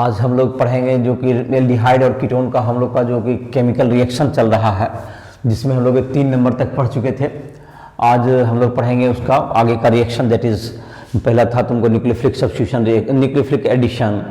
आज हम लोग पढ़ेंगे जो कि एल्डिहाइड और कीटोन का हम लोग का जो कि केमिकल रिएक्शन चल रहा है, जिसमें हम लोग 3 नंबर तक पढ़ चुके थे। आज हम लोग पढ़ेंगे उसका आगे का रिएक्शन, दैट इज पहला था तुमको न्यूक्लियोफिलिक सब्स्टिट्यूशन, न्यूक्लियोफिलिक एडिशन,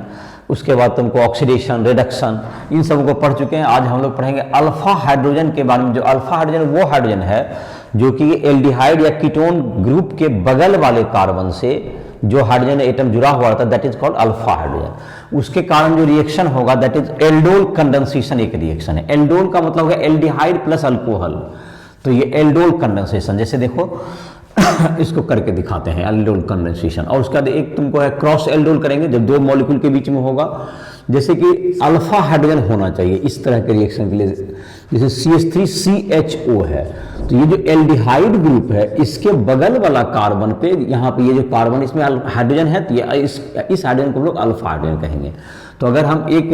उसके बाद तुमको ऑक्सीडेशन, रिडक्शन, इन सब को पढ़ चुके हैं। आज हम लोग पढ़ेंगे अल्फा हाइड्रोजन के बारे में। जो अल्फा हाइड्रोजन वो हाइड्रोजन है जो कि एल्डिहाइड या कीटोन ग्रुप के बगल वाले कार्बन से जो हाइड्रोजन एटम जुड़ा हुआ था, that is called alpha hydrogen. उसके कारण जो रिएक्शन होगा दैट इज एल्डोल कंडेंसेशन, एक रिएक्शन है। एल्डोल का मतलब है एल्डिहाइड प्लस अल्कोहल, तो ये एल्डोल कंडेंसेशन। जैसे देखो इसको करके दिखाते हैं, एल्डोल कंडेंसेशन। और उसका एक तुमको है क्रॉस एल्डोल करेंगे जब दो मॉलिक्यूल के बीच में होगा, जैसे कि अल्फा हाइड्रोजन होना चाहिए इस तरह के रिएक्शन के लिए। जैसे CH3CHO है, तो ये जो एल्डिहाइड ग्रुप है इसके बगल वाला कार्बन पे, यहाँ पे ये जो कार्बन इसमें हाइड्रोजन है, तो ये इस हाइड्रोजन को हम लोग अल्फा हाइड्रोजन कहेंगे। तो अगर हम एक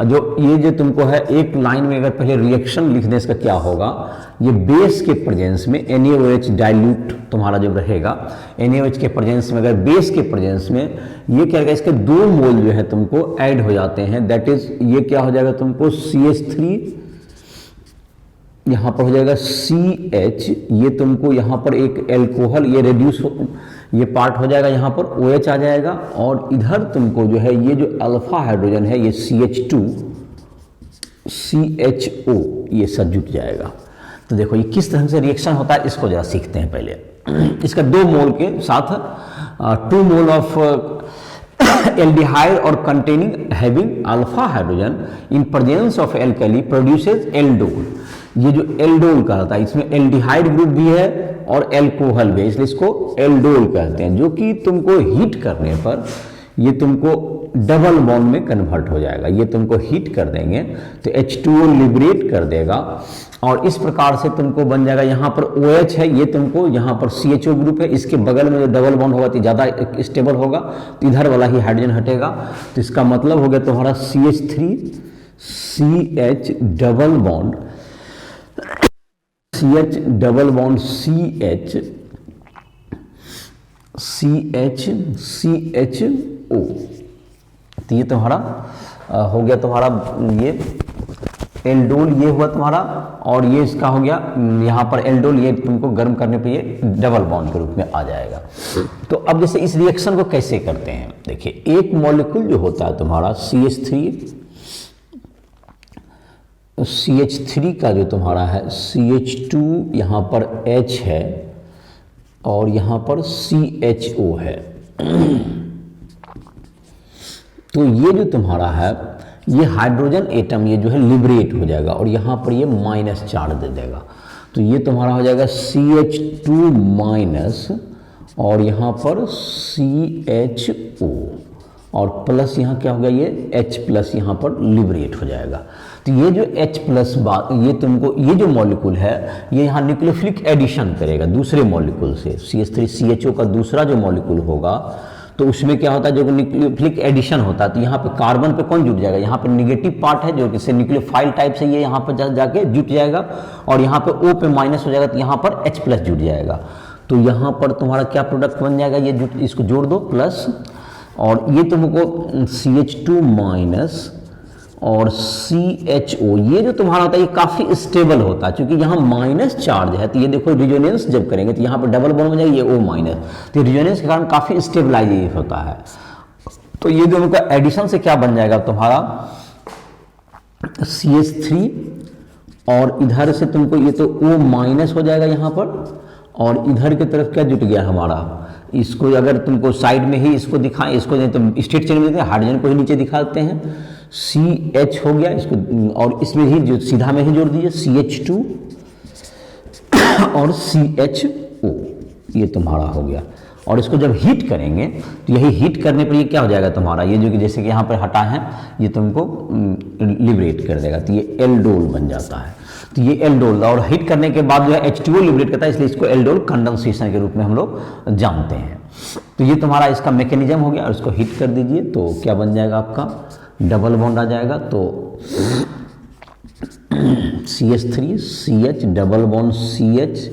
जो ये जो तुमको है एक लाइन में अगर पहले रिएक्शन लिख दें, इसका क्या होगा, ये बेस के प्रेजेंस में NaOH डाइल्यूट तुम्हारा जो रहेगा, NaOH के प्रेजेंस में, अगर बेस के प्रेजेंस में ये क्या रहेगा, इसके 2 मोल जो है तुमको ऐड हो जाते हैं। दैट इज ये क्या हो जाएगा तुमको CH3, यहाँ पर हो जाएगा CH, ये तुमको यहाँ पर एक एल्कोहल, ये रेड्यूस ये पार्ट हो जाएगा, यहाँ पर OH आ जाएगा, और इधर तुमको जो है ये जो अल्फा हाइड्रोजन है ये CH2 CHO ये सब जुट जाएगा। तो देखो ये किस तरह से रिएक्शन होता है, इसको जरा सीखते हैं पहले। इसका 2 मोल के साथ 2 मोल ऑफ एल्डिहाइड और containing having alpha hydrogen in presence of alkali produces aldol. ये जो एल्डोल कहता है, इसमें एल्डिहाइड ग्रुप भी है और एल्कोहल भी है, इसलिए इसको एल्डोल कहते हैं। जो कि तुमको हीट करने पर ये तुमको डबल बॉन्ड में कन्वर्ट हो जाएगा। ये तुमको हीट कर देंगे तो H2O लिबरेट कर देगा, और इस प्रकार से तुमको बन जाएगा, यहाँ पर OH है, ये तुमको यहाँ पर CHO ग्रुप है, इसके बगल में जो डबल बॉन्ड होगा तो ज़्यादा स्टेबल होगा, तो इधर वाला ही हाइड्रोजन हटेगा। तो इसका मतलब हो गया तुम्हारा CH3 CH double bond CH double bond CH CHO। तो ये तुम्हारा हो गया तुम्हारा ये एल्डोल, ये हुआ तुम्हारा, और ये इसका हो गया यहाँ पर एल्डोल, ये तुमको गर्म करने पे ये डबल बॉन्ड के रूप में आ जाएगा। तो अब जैसे इस रिएक्शन को कैसे करते हैं, देखिए एक मॉलिक्यूल जो होता है तुम्हारा CH3 का जो तुम्हारा है CH2, यहाँ पर H है और यहाँ पर CHO है। तो ये जो तुम्हारा है ये हाइड्रोजन एटम ये जो है लिबरेट हो जाएगा, और यहाँ पर ये माइनस चार्ज दे देगा। तो ये तुम्हारा हो जाएगा CH2 माइनस, और यहाँ पर CHO, और प्लस यहाँ क्या हो गया, ये H प्लस यहाँ पर लिबरेट हो जाएगा। तो ये जो H प्लस ये तुमको ये जो मॉलिक्यूल है ये यहाँ न्यूक्लियोफिलिक एडिशन करेगा दूसरे मॉलिक्यूल से। CH3CHO का दूसरा जो मॉलिक्यूल होगा तो उसमें क्या होता है, जो न्यूक्लियोफिलिक एडिशन होता है, तो यहाँ पे कार्बन पे कौन जुट जाएगा, यहाँ पे निगेटिव पार्ट है जो कि न्यूक्लियोफाइल टाइप से ये यहाँ पर जाके जुट जाएगा, और यहाँ पे O पे माइनस हो जाएगा, तो यहाँ पर H प्लस जुट जाएगा। तो यहाँ पर तुम्हारा क्या प्रोडक्ट बन जाएगा, ये इसको जोड़ दो प्लस, और ये तुमको CH2 माइनस और CHO, ये जो तुम्हारा होता है ये काफ़ी स्टेबल होता है, क्योंकि यहाँ माइनस चार्ज है। तो ये देखो रिजोनेंस जब करेंगे तो यहाँ पर डबल बॉन्ड हो जाएगा, ये O माइनस, तो रिजोनेंस के कारण काफ़ी स्टेबलाइज होता है। तो ये दोनों का एडिशन से क्या बन जाएगा तुम्हारा CH3, और इधर से तुमको ये तो O माइनस हो जाएगा यहाँ पर, और इधर की तरफ क्या जुट गया हमारा, इसको अगर तुमको साइड में ही इसको दिखाएं, इसको तो स्टेट चेन में देते हैं, हाइड्रोजन को ही नीचे दिखाते हैं, CH हो गया इसको, और इसमें ही जो सीधा में ही जोड़ दीजिए CH2 और CHO, ये तुम्हारा हो गया। और इसको जब हीट करेंगे तो यही हीट करने पर ये क्या हो जाएगा तुम्हारा, ये जो कि जैसे कि यहाँ पर हटा है ये तुमको लिबरेट कर देगा, तो ये एल्डोल बन जाता है। तो ये एल्डोल, और हीट करने के बाद जो है H2O लिबरेट करता है, इसलिए इसको एल्डोल कंडेंसेशन के रूप में हम लोग जानते हैं। तो ये तुम्हारा इसका मैकेनिज्म हो गया, और इसको हीट कर दीजिए तो क्या बन जाएगा आपका, डबल बॉन्ड आ जाएगा। तो CH3 CH double bond CH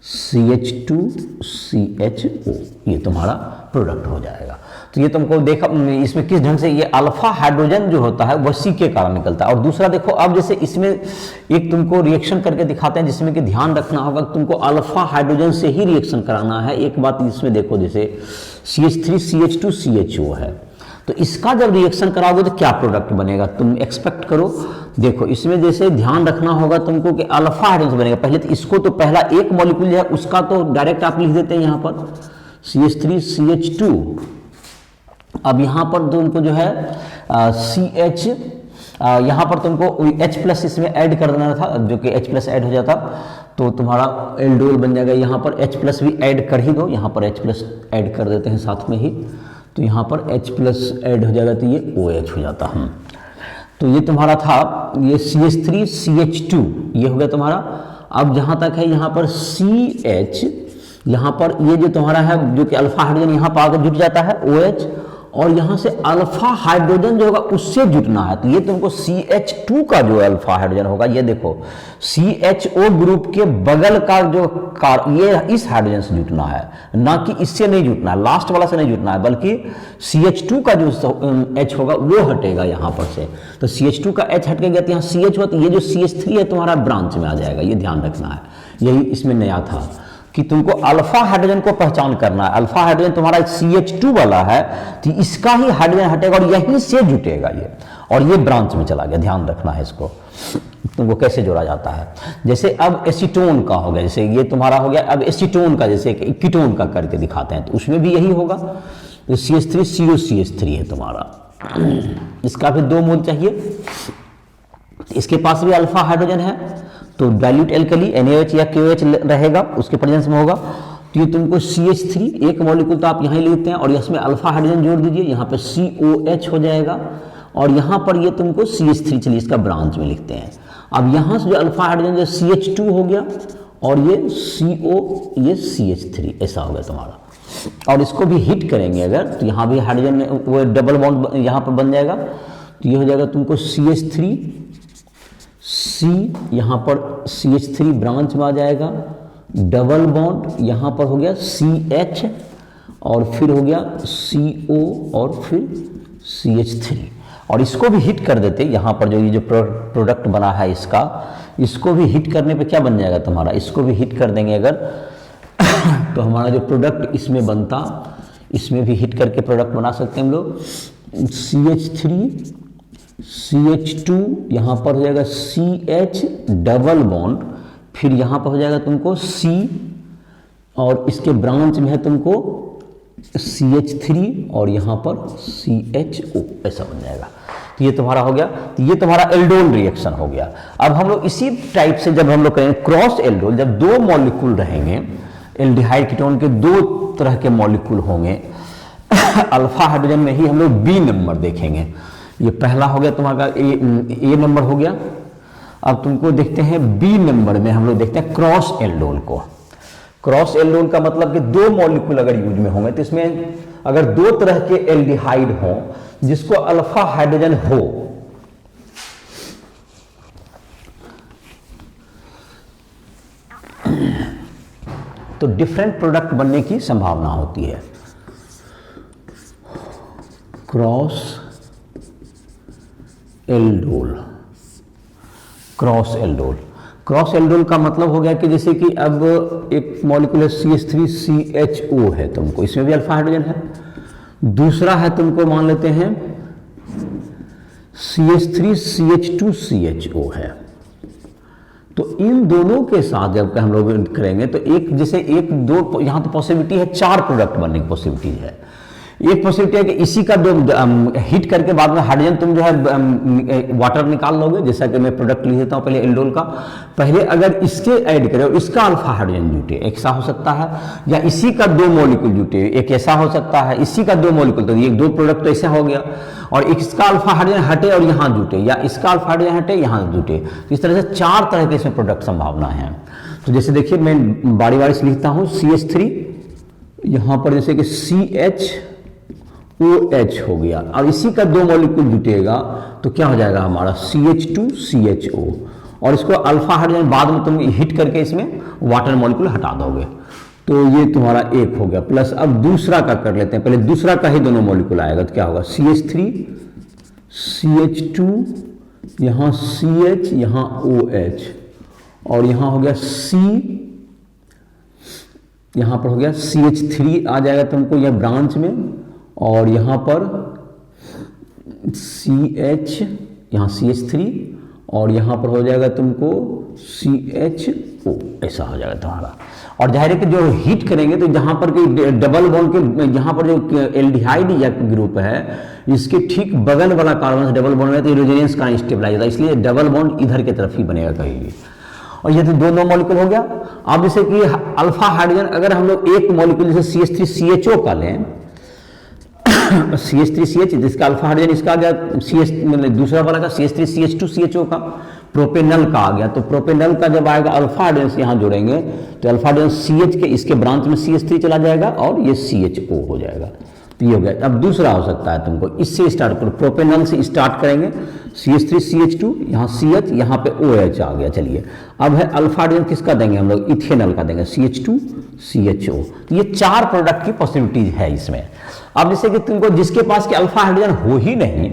CH2CHO, ये तुम्हारा प्रोडक्ट हो जाएगा। तो ये तुमको देखा इसमें किस ढंग से ये अल्फा हाइड्रोजन जो होता है वह सी के कारण निकलता है। और दूसरा देखो, अब जैसे इसमें एक तुमको रिएक्शन करके दिखाते हैं जिसमें कि ध्यान रखना होगा, तुमको अल्फा हाइड्रोजन से ही रिएक्शन कराना है। एक बात इसमें देखो, जैसे CH3CH2CHO है, तो इसका जब रिएक्शन कराओगे तो क्या प्रोडक्ट बनेगा तुम एक्सपेक्ट करो। देखो इसमें जैसे ध्यान रखना होगा तुमको कि अल्फा हाइड्रोजन बनेगा। पहले तो इसको तो पहला एक मॉलिक्यूल है उसका तो डायरेक्ट आप लिख देते हैं यहाँ पर CH3CH2। अब यहाँ पर तुमको जो है CH यहाँ पर तुमको H+ इसमें ऐड कर देना था, जो कि H+ ऐड हो जाता तो तुम्हारा एल्डोल बन जाएगा। यहाँ पर H+ भी ऐड कर ही दो, यहाँ पर H+ ऐड कर देते हैं साथ में ही, तो यहाँ पर H+ ऐड हो जाएगा तो ये OH हो जाता है। तो ये तुम्हारा था ये CH3CH2 ये हो गया तुम्हारा। अब जहाँ तक है यहाँ पर CH, यहाँ पर ये जो तुम्हारा है जो कि अल्फा हाइड्रोजन यहाँ पर आकर जुट जाता है OH, और यहाँ से अल्फा हाइड्रोजन जो होगा उससे जुटना है। तो ये तुमको CH2 का जो अल्फा हाइड्रोजन होगा, ये देखो CHO ग्रुप के बगल का जो ये इस हाइड्रोजन से जुटना है, ना कि इससे नहीं जुटना है, लास्ट वाला से नहीं जुटना है, बल्कि CH2 का जो H होगा वो हटेगा यहाँ पर से। तो CH2 का H हट गया तो यहाँ CH हुआ, तो ये जो CH3 है तुम्हारा ब्रांच में आ जाएगा, ये ध्यान रखना है। यही इसमें नया था कि तुमको अल्फा हाइड्रोजन को पहचान करना है। अल्फा हाइड्रोजन तुम्हारा CH2 वाला है तो इसका ही हाइड्रोजन हटेगा और यहीं से जुटेगा ये, और ये ब्रांच में चला गया। ध्यान रखना है इसको, तुमको कैसे जोड़ा जाता है। जैसे अब एसीटोन का हो गया, जैसे ये तुम्हारा हो गया। अब एसीटोन का जैसे कीटोन का करके दिखाते हैं तो उसमें भी यही होगा। तो CH3COCH3 है तुम्हारा, इसका भी 2 मोल चाहिए। इसके पास भी अल्फा हाइड्रोजन है तो डाइल्यूट एल्कली NaOH या KOH रहेगा, उसके प्रेजेंस में होगा। तो ये तुमको CH3 एक मॉलिक्यूल तो आप यहाँ ही लेते हैं और इसमें अल्फा हाइड्रोजन जोड़ दीजिए, यहाँ पे COH हो जाएगा, और यहाँ पर ये तुमको CH3 चलिए इसका ब्रांच में लिखते हैं। अब यहाँ से जो अल्फा हाइड्रोजन जो CH2 हो गया और ये CO ये CH3 ऐसा हो गया तुम्हारा। और इसको भी हिट करेंगे अगर तो यहाँ भी हाइड्रोजन वो डबल बॉन्ड यहाँ पर बन जाएगा। तो ये हो जाएगा तुमको CH3 C, यहाँ पर CH3 ब्रांच में आ जाएगा, डबल बॉन्ड यहाँ पर हो गया CH, और फिर हो गया CO और फिर CH3, और इसको भी हिट कर देते। यहाँ पर जो ये जो प्रोडक्ट बना है इसका, इसको भी हिट करने पे क्या बन जाएगा तुम्हारा, इसको भी हिट कर देंगे अगर तो हमारा जो प्रोडक्ट इसमें बनता, इसमें भी हिट करके प्रोडक्ट बना सकते हैं हम लोग। CH3 CH2 यहाँ पर हो जाएगा CH डबल बॉन्ड, फिर यहाँ पर हो जाएगा तुमको C, और इसके ब्रांच में है तुमको CH3 और यहाँ पर CHO ऐसा बन जाएगा। तो ये तुम्हारा हो गया। तो ये तुम्हारा एल्डोल रिएक्शन हो गया। अब हम लोग इसी टाइप से जब हम लोग करेंगे क्रॉस एल्डोल, जब 2 मॉलिक्यूल रहेंगे, एल्डिहाइड कीटोन के 2 तरह के मॉलिक्यूल होंगे अल्फा हाइड्रोजन में ही हम लोग B नंबर देखेंगे। ये पहला हो गया तुम्हारा ए नंबर हो गया। अब तुमको देखते हैं B नंबर में हम लोग देखते हैं क्रॉस एल्डोल को। क्रॉस एल्डोल का मतलब कि 2 मॉलिक्यूल अगर यूज में होंगे तो इसमें अगर 2 तरह के एल्डिहाइड हो जिसको अल्फा हाइड्रोजन हो, तो डिफरेंट प्रोडक्ट बनने की संभावना होती है। Cross aldol, cross aldol, cross aldol का मतलब हो गया कि जैसे कि अब एक मॉलिक्यूल है CH3CHO है, तुमको इसमें भी अल्फा हाइड्रोजन है। दूसरा है तुमको मान लेते हैं CH3CH2CHO है। तो इन दोनों के साथ जब हम लोग करेंगे तो एक जैसे एक दो यहाँ तो पॉसिबिलिटी है 4 प्रोडक्ट बनने की पॉसिबिलिटी है। एक पॉसिबिलिटी है कि इसी का जो हिट करके बाद में हाइड्रोजन तुम जो है वाटर निकाल लोगे, जैसा कि मैं प्रोडक्ट लिख देता हूँ पहले एल्डोल का। पहले अगर इसके ऐड करें और इसका अल्फा हाइड्रोजन जुटे, एक ऐसा हो सकता है, या इसी का 2 मॉलिक्यूल जुटे, एक ऐसा हो सकता है, इसी का 2 मॉलिक्यूल, तो ये 2 प्रोडक्ट तो ऐसा हो गया। और इसका अल्फा हाइड्रोजन हटे और यहाँ जुटे, या इसका अल्फा हाइड्रोजन हटे यहाँ जुटे। तो इस तरह से 4 तरह के इसमें प्रोडक्ट संभावना है। तो जैसे देखिए मैं बारी बारी से लिखता हूँ CH3, यहाँ पर जैसे कि CHOH हो गया, और इसी का 2 मॉलिक्यूल जुटेगा तो क्या हो जाएगा हमारा CH2CHO, और इसको अल्फा हाइड्रोजन बाद में तुम हिट करके इसमें वाटर मॉलिक्यूल हटा दोगे तो ये तुम्हारा एक हो गया प्लस। अब दूसरा का कर लेते हैं, पहले दूसरा का ही दोनों मॉलिक्यूल आएगा तो क्या होगा CH3 CH2 यहाँ CH यहाँ OH और यहाँ हो गया C, यहाँ पर हो गया CH3 आ जाएगा तुमको यह ब्रांच में और यहाँ पर CH यहाँ CH3 और यहाँ पर हो जाएगा तुमको CHO, ऐसा हो जाएगा तुम्हारा। और जाहिर है कि जो हीट करेंगे तो जहाँ पर कि डबल बॉन्ड के जहाँ पर जो एल्डिहाइड या ग्रुप है इसके ठीक बगल वाला कार्बन डबल बॉन्ड में तो रेजोनेंस का स्टेबलाइज होता है, इसलिए डबल बॉन्ड इधर की तरफ ही बनेगा कहीं भी। और ये तो दो मॉलिक्यूल हो गया। अब जैसे कि अल्फा हाइड्रोजन अगर हम लोग एक मॉलिक्यूल जैसे CH3CHO का लें CH3CH जिसका अल्फा हाइड्रोजन इसका आ गया CH मतलब दूसरा वाला का CH3CH2CHO का प्रोपेनल का आ गया। तो प्रोपेनल का जब आएगा अल्फा हाइड्रोजन से यहाँ जोड़ेंगे तो अल्फा हाइड्रोजन CH के इसके ब्रांच में CH3 चला जाएगा और ये CHO हो जाएगा। तो ये हो गया। अब दूसरा हो सकता है तुमको इससे स्टार्ट करो, प्रोपेनल से स्टार्ट करेंगे CH3CH2 यहाँ CH यहाँ पे OH आ गया। चलिए अब है अल्फा हाइड्रोजन किसका देंगे हम लोग, इथेनॉल का देंगे CH2CHO। ये चार प्रोडक्ट की पॉसिबिलिटीज है इसमें। अब जैसे कि तुमको जिसके पास के अल्फा हाइड्रोजन हो ही नहीं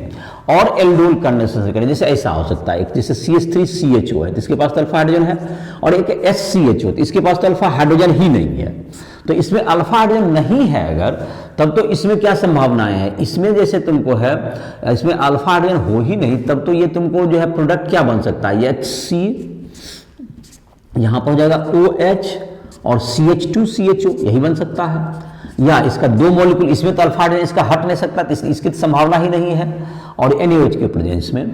और एल्डोल करने से करें, जैसे ऐसा हो सकता है, जैसे CH3CHO है तो इसके पास तो अल्फा हाइड्रोजन है और एक SCHO तो इसके पास तो अल्फा हाइड्रोजन ही नहीं है। तो इसमें अल्फा हाइड्रोजन नहीं है अगर, तब तो इसमें क्या संभावनाएं हैं, इसमें जैसे तुमको है इसमें अल्फा हाइड्रोजन हो ही नहीं तब तो ये तुमको जो है प्रोडक्ट क्या बन सकता है, HC यहाँ पर हो जाएगा OH और CH2CHO यही बन सकता है। या इसका दो मॉलिक्यूल इसमें तो अल्फा हाइड्रोजन इसका हट नहीं सकता तो इसकी तो संभावना ही नहीं है और NaOH के प्रेजेंस में।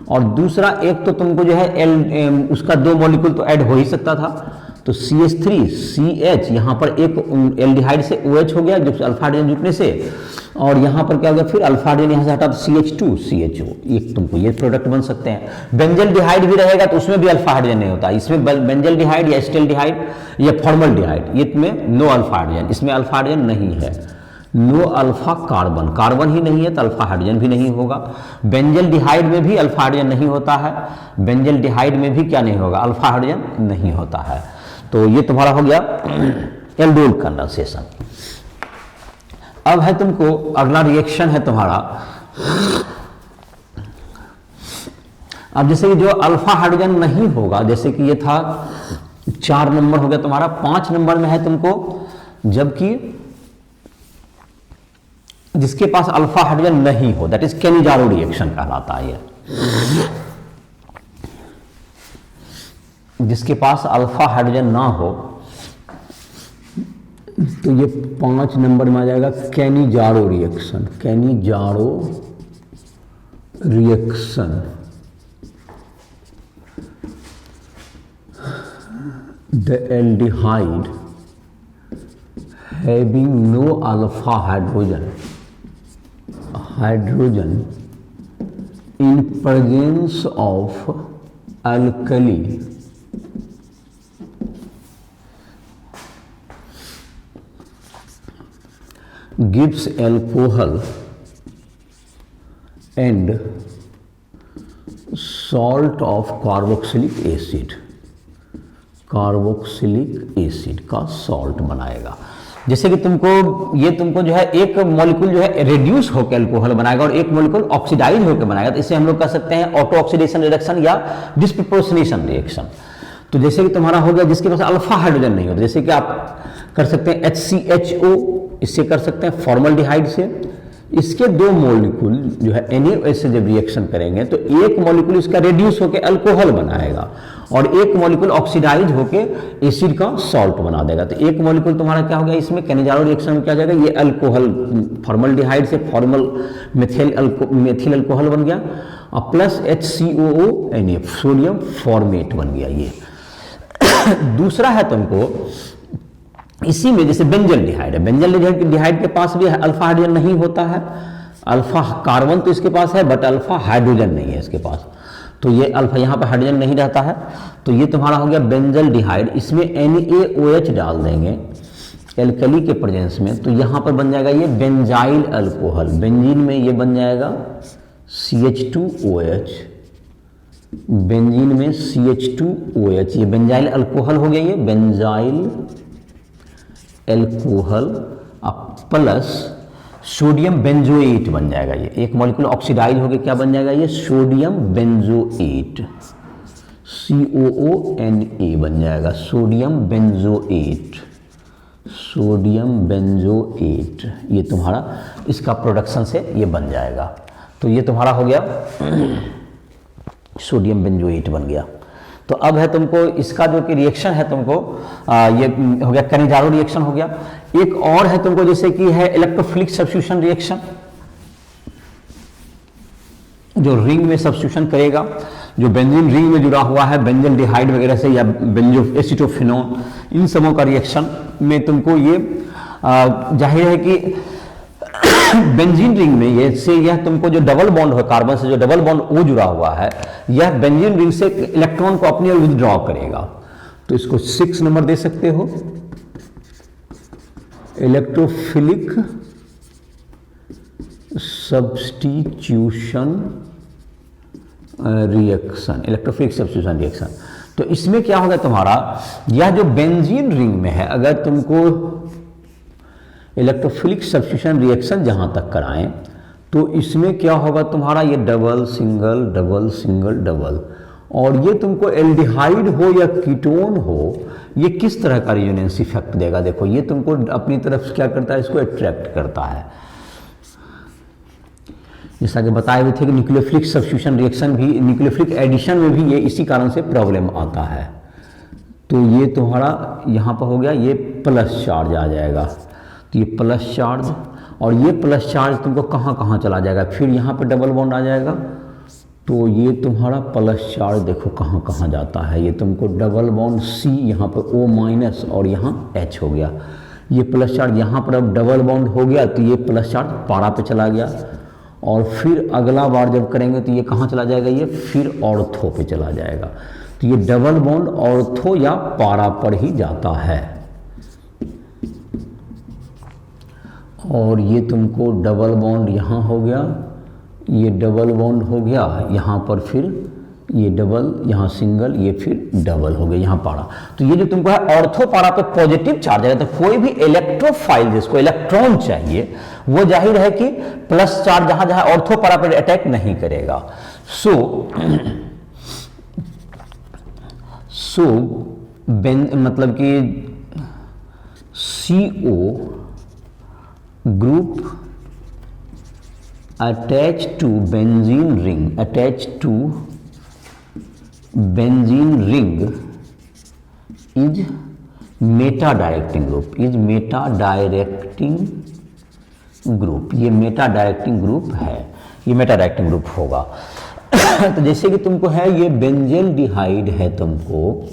और दूसरा एक तो तुमको जो है उसका दो मॉलिक्यूल तो ऐड हो ही सकता था तो CH3CH यहाँ पर एक एल्डिहाइड से OH हो गया जो अल्फा हाइड्रोजन जुटने से, और यहाँ पर क्या हो गया फिर अल्फा हाइड्रोजन यहाँ से हटा तो CH2CHO, एक तुमको ये प्रोडक्ट बन सकते हैं। बेंजल डिहाइड भी रहेगा तो उसमें भी अल्फा हाइड्रोजन नहीं होता, इसमें बेंजल डिहाइड या एस्टेल्डिहाइड या फॉर्मल डिहाइड ये में नो अल्फा हाइड्रोजन, इसमें अल्फा हाइड्रोजन नहीं है, नो अल्फा कार्बन, कार्बन ही नहीं है तो अल्फा हाइड्रोजन भी नहीं होगा। बेंजल डिहाइड में भी अल्फा हाइड्रोजन नहीं होता है, बेंजल डिहाइड में भी क्या नहीं होगा, अल्फा हाइड्रोजन नहीं होता है। तो ये तुम्हारा हो गया एल्डोल कंडेंसेशन। अब है तुमको अगला रिएक्शन है तुम्हारा, अब जैसे कि जो अल्फा हाइड्रोजन नहीं होगा, जैसे कि ये था 4 नंबर हो गया तुम्हारा, 5 नंबर में है तुमको जबकि जिसके पास अल्फा हाइड्रोजन नहीं हो, दैट इज कैनिजारो रिएक्शन कहलाता है ये। जिसके पास अल्फा हाइड्रोजन ना हो तो ये 5 नंबर में आ जाएगा Cannizzaro reaction, Cannizzaro reaction. The aldehyde having no alpha hydrogen in presence of alkali gives alcohol and salt of carboxylic acid, carboxylic acid का सॉल्ट बनाएगा। जैसे कि तुमको जो है एक मॉलिक्यूल जो है रेड्यूस होकर अल्कोहल बनाएगा और एक मॉलिक्यूल ऑक्सीडाइज होकर बनाएगा, तो इसे हम लोग कह सकते हैं ऑटो ऑक्सीडेशन रिएक्शन या डिस्प्रपोर्शनेशन रिएक्शन। तो जैसे कि तुम्हारा हो गया जिसके पास अल्फा हाइड्रोजन नहीं होता, जैसे कि आप कर सकते हैं HCHO, इससे कर सकते हैं फॉर्मल्डिहाइड से, इसके दो मॉलिक्यूल जो है NaOH से जब रिएक्शन करेंगे तो एक मॉलिक्यूल इसका रेड्यूस होकर अल्कोहल बनाएगा और एक मॉलिक्यूल ऑक्सीडाइज होकर एसिड का सॉल्ट बना देगा। तो एक मॉलिक्यूल तुम्हारा क्या हो गया इसमें कैनिजारो रिएक्शन में क्या जाएगा, ये अल्कोहल फॉर्मल्डिहाइड से मेथिल अल्कोहल बन गया और प्लस HCOO सोडियम फॉर्मेट बन गया ये। दूसरा है तुमको इसी में जैसे बेंजल डिहाइड है, बेंजल डिहाइड के पास भी अल्फा हाइड्रोजन नहीं होता है, अल्फा कार्बन तो इसके पास है बट अल्फा हाइड्रोजन नहीं है इसके पास, तो ये अल्फा यहाँ पे हाइड्रोजन नहीं रहता है। तो ये तुम्हारा हो गया बेंजल डिहाइड, इसमें NaOH डाल देंगे एल्कली के प्रेजेंस में, तो यहाँ पर बन जाएगा ये बेंजाइल अल्कोहल, बेंजीन में ये बन जाएगा CH2OH, बेंजीन में CH2OH, ये बेंजाइल अल्कोहल हो गया, ये benzyl alcohol plus sodium benzoate बन जाएगा। ये एक मॉलिक्यूल ऑक्सीडाइज होकर क्या बन जाएगा, ये सोडियम बेंजोएट, COONA बन जाएगा, सोडियम बेंजोएट, सोडियम बेंजोएट। ये तुम्हारा इसका प्रोडक्शन से ये बन जाएगा। तो ये तुम्हारा हो गया सोडियम बेंजोएट बन गया। तो अब है तुमको इसका जो कि रिएक्शन है तुमको ये हो गया कैनिजारो रिएक्शन हो गया। एक और है तुमको जैसे कि है इलेक्ट्रोफिलिक सब्स्टिट्यूशन रिएक्शन, जो रिंग में सब्स्टिट्यूशन करेगा, जो बेंजीन रिंग में जुड़ा हुआ है बेंजल डिहाइड वगैरह से या बेंजो एसिटोफिनोन, इन सबों का रिएक्शन में तुमको ये जाहिर है कि बेंजीन रिंग में ये से यह तुमको जो डबल बॉन्ड है, कार्बन से जो डबल बॉन्ड वो जुड़ा हुआ है, यह बेंजीन रिंग से इलेक्ट्रॉन को अपनी ओर विथड्रॉ करेगा। तो इसको 6 नंबर दे सकते हो, electrophilic substitution reaction, electrophilic substitution reaction. तो इसमें क्या होगा तुम्हारा, यह जो बेंजीन रिंग में है, अगर तुमको इलेक्ट्रोफिलिक सब्स्टिट्यूशन रिएक्शन जहां तक कराएं तो इसमें क्या होगा तुम्हारा, ये double single double single double, और ये तुमको एल्डिहाइड हो या कीटोन हो, ये किस तरह का रेजोनेंस इफेक्ट देगा। देखो ये तुमको अपनी तरफ से क्या करता है, इसको अट्रैक्ट करता है। जैसा कि बताए हुए थे कि न्यूक्लियोफिलिक सब्स्टिट्यूशन रिएक्शन भी, न्यूक्लियोफिलिक एडिशन में भी ये इसी कारण से प्रॉब्लम आता है। तो ये तुम्हारा यहाँ पर हो गया, ये प्लस चार्ज आ जाएगा, तो ये प्लस चार्ज, और ये प्लस चार्ज तुमको कहाँ कहाँ चला जाएगा, फिर यहाँ पे डबल बॉन्ड आ जाएगा। तो ये तुम्हारा प्लस चार्ज देखो कहाँ कहाँ जाता है, ये तुमको डबल बॉन्ड C यहाँ पर O माइनस और यहाँ H हो गया। ये प्लस चार्ज यहाँ पर अब डबल बॉन्ड हो गया तो ये प्लस चार्ज पारा पे चला गया, और फिर अगला बार जब करेंगे तो ये कहाँ चला जाएगा, ये फिर ऑर्थो पे चला जाएगा। तो ये डबल बॉन्ड ऑर्थो या पारा पर ही जाता है। और ये तुमको डबल बॉन्ड यहाँ हो गया, ये डबल बॉन्ड हो गया यहाँ पर, फिर ये डबल, यहाँ सिंगल, ये फिर डबल हो गया यहाँ पारा। तो ये जो तुमको है ऑर्थो पारा पे पॉजिटिव चार्ज है, तो कोई भी इलेक्ट्रोफाइल जिसको इलेक्ट्रॉन चाहिए वो जाहिर है कि प्लस चार्ज जहां जहां ऑर्थो पारा पर अटैक नहीं करेगा। सो मतलब कि CO group attached to benzene ring, attached to benzene ring is meta directing group, is meta directing group। ये मेटा डायरेक्टिंग ग्रुप है, ये मेटा डायरेक्टिंग ग्रुप होगा। तो जैसे कि तुमको है ये बेंजेल डिहाइड है, तुमको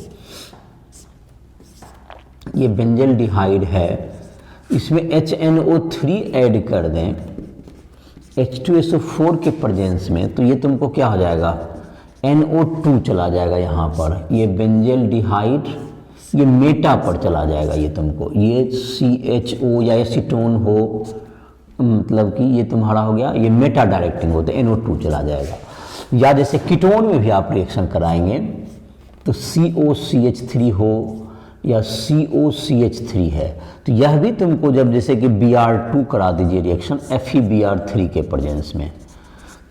ये बेंजेल डिहाइड है, इसमें HNO3 ऐड कर दें H2SO4 के प्रेजेंस में, तो ये तुमको क्या हो जाएगा, NO2 चला जाएगा यहाँ पर, ये बेंजेल डिहाइड ये मेटा पर चला जाएगा। ये तुमको ये CHO या एसीटोन हो, मतलब कि ये तुम्हारा हो गया, ये मेटा डायरेक्टिंग हो तो NO2 चला जाएगा। या जैसे कीटोन में भी आप रिएक्शन कराएंगे तो COCH3 हो या COCH3 है, तो यह भी तुमको जब जैसे कि Br2 करा दीजिए रिएक्शन FeBr3 के प्रेजेंस में,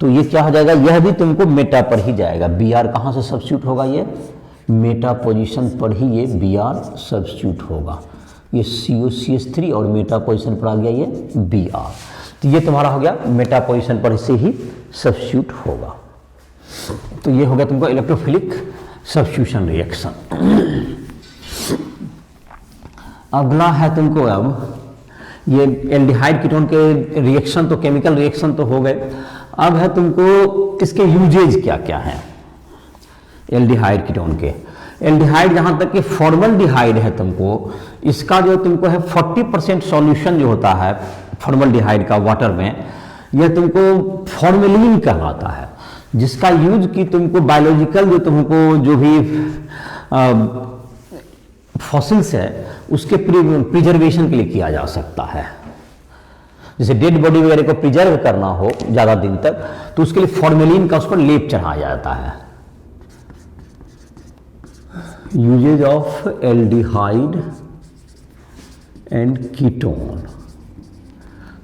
तो ये क्या हो जाएगा, यह भी तुमको मेटा पर ही जाएगा। Br कहाँ से सब्स्टिट्यूट होगा, ये मेटा पोजीशन पर ही ये Br सब्स्टिट्यूट होगा। ये COCH3 और मेटा पोजीशन पर आ गया ये Br, तो ये तुम्हारा हो गया मेटा पोजीशन पर से ही सब्स्टिट्यूट होगा। तो ये हो गया तुमको इलेक्ट्रोफिलिक सब्स्टिट्यूशन रिएक्शन। अगला है तुमको अब ये एल्डिहाइड कीटोन के रिएक्शन, तो केमिकल रिएक्शन तो हो गए। अब है तुमको इसके यूजेज क्या क्या हैं एल्डिहाइड कीटोन के। एल्डिहाइड जहां तक कि फॉर्मल्डिहाइड है, तुमको इसका जो तुमको है 40% सॉल्यूशन जो होता है फॉर्मल्डिहाइड का वाटर में, यह तुमको फॉर्मेलिन कहलाता है, जिसका यूज कि तुमको बायोलॉजिकल जो तुमको जो भी फॉसिल्स है उसके प्रिजर्वेशन के लिए किया जा सकता है। जैसे डेड बॉडी वगैरह को प्रिजर्व करना हो ज़्यादा दिन तक, तो उसके लिए फॉर्मेलिन का उस पर लेप चढ़ाया जाता है। Uses of aldehyde and ketone.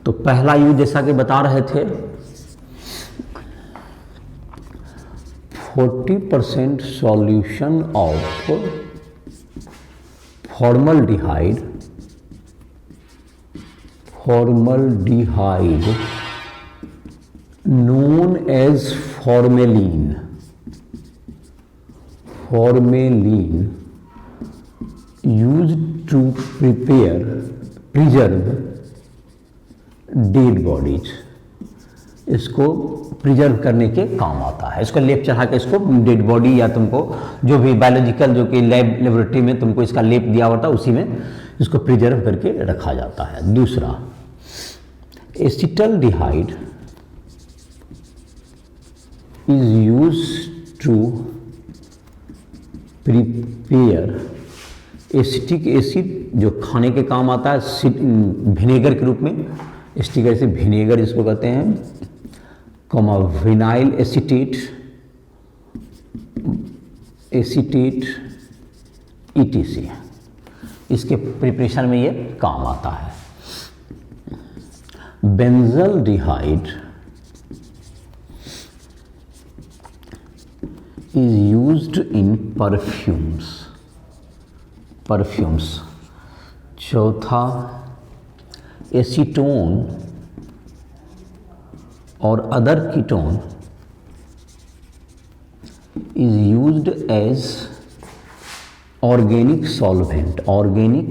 तो पहला यूज जैसा कि बता रहे थे 40% solution of formaldehyde known as formalin used to preserve dead bodies। इसको प्रिजर्व करने के काम आता है। इसको लेप चढ़ा के इसको डेड बॉडी या तुमको जो भी बायोलॉजिकल जो कि लेबोरेटरी में तुमको इसका लेप दिया होता है उसी में इसको प्रिजर्व करके रखा जाता है। दूसरा acetaldehyde is used to prepare acetic acid जो खाने के काम आता है विनेगर के रूप में। एसिटिक एसिड विनेगर जिसको कहते हैं, कॉमा विनाइल एसिटेट ETC, इसके प्रिपरेशन में ये काम आता है। Benzaldehyde is used in perfumes। चौथा एसीटोन और other ketone is used as organic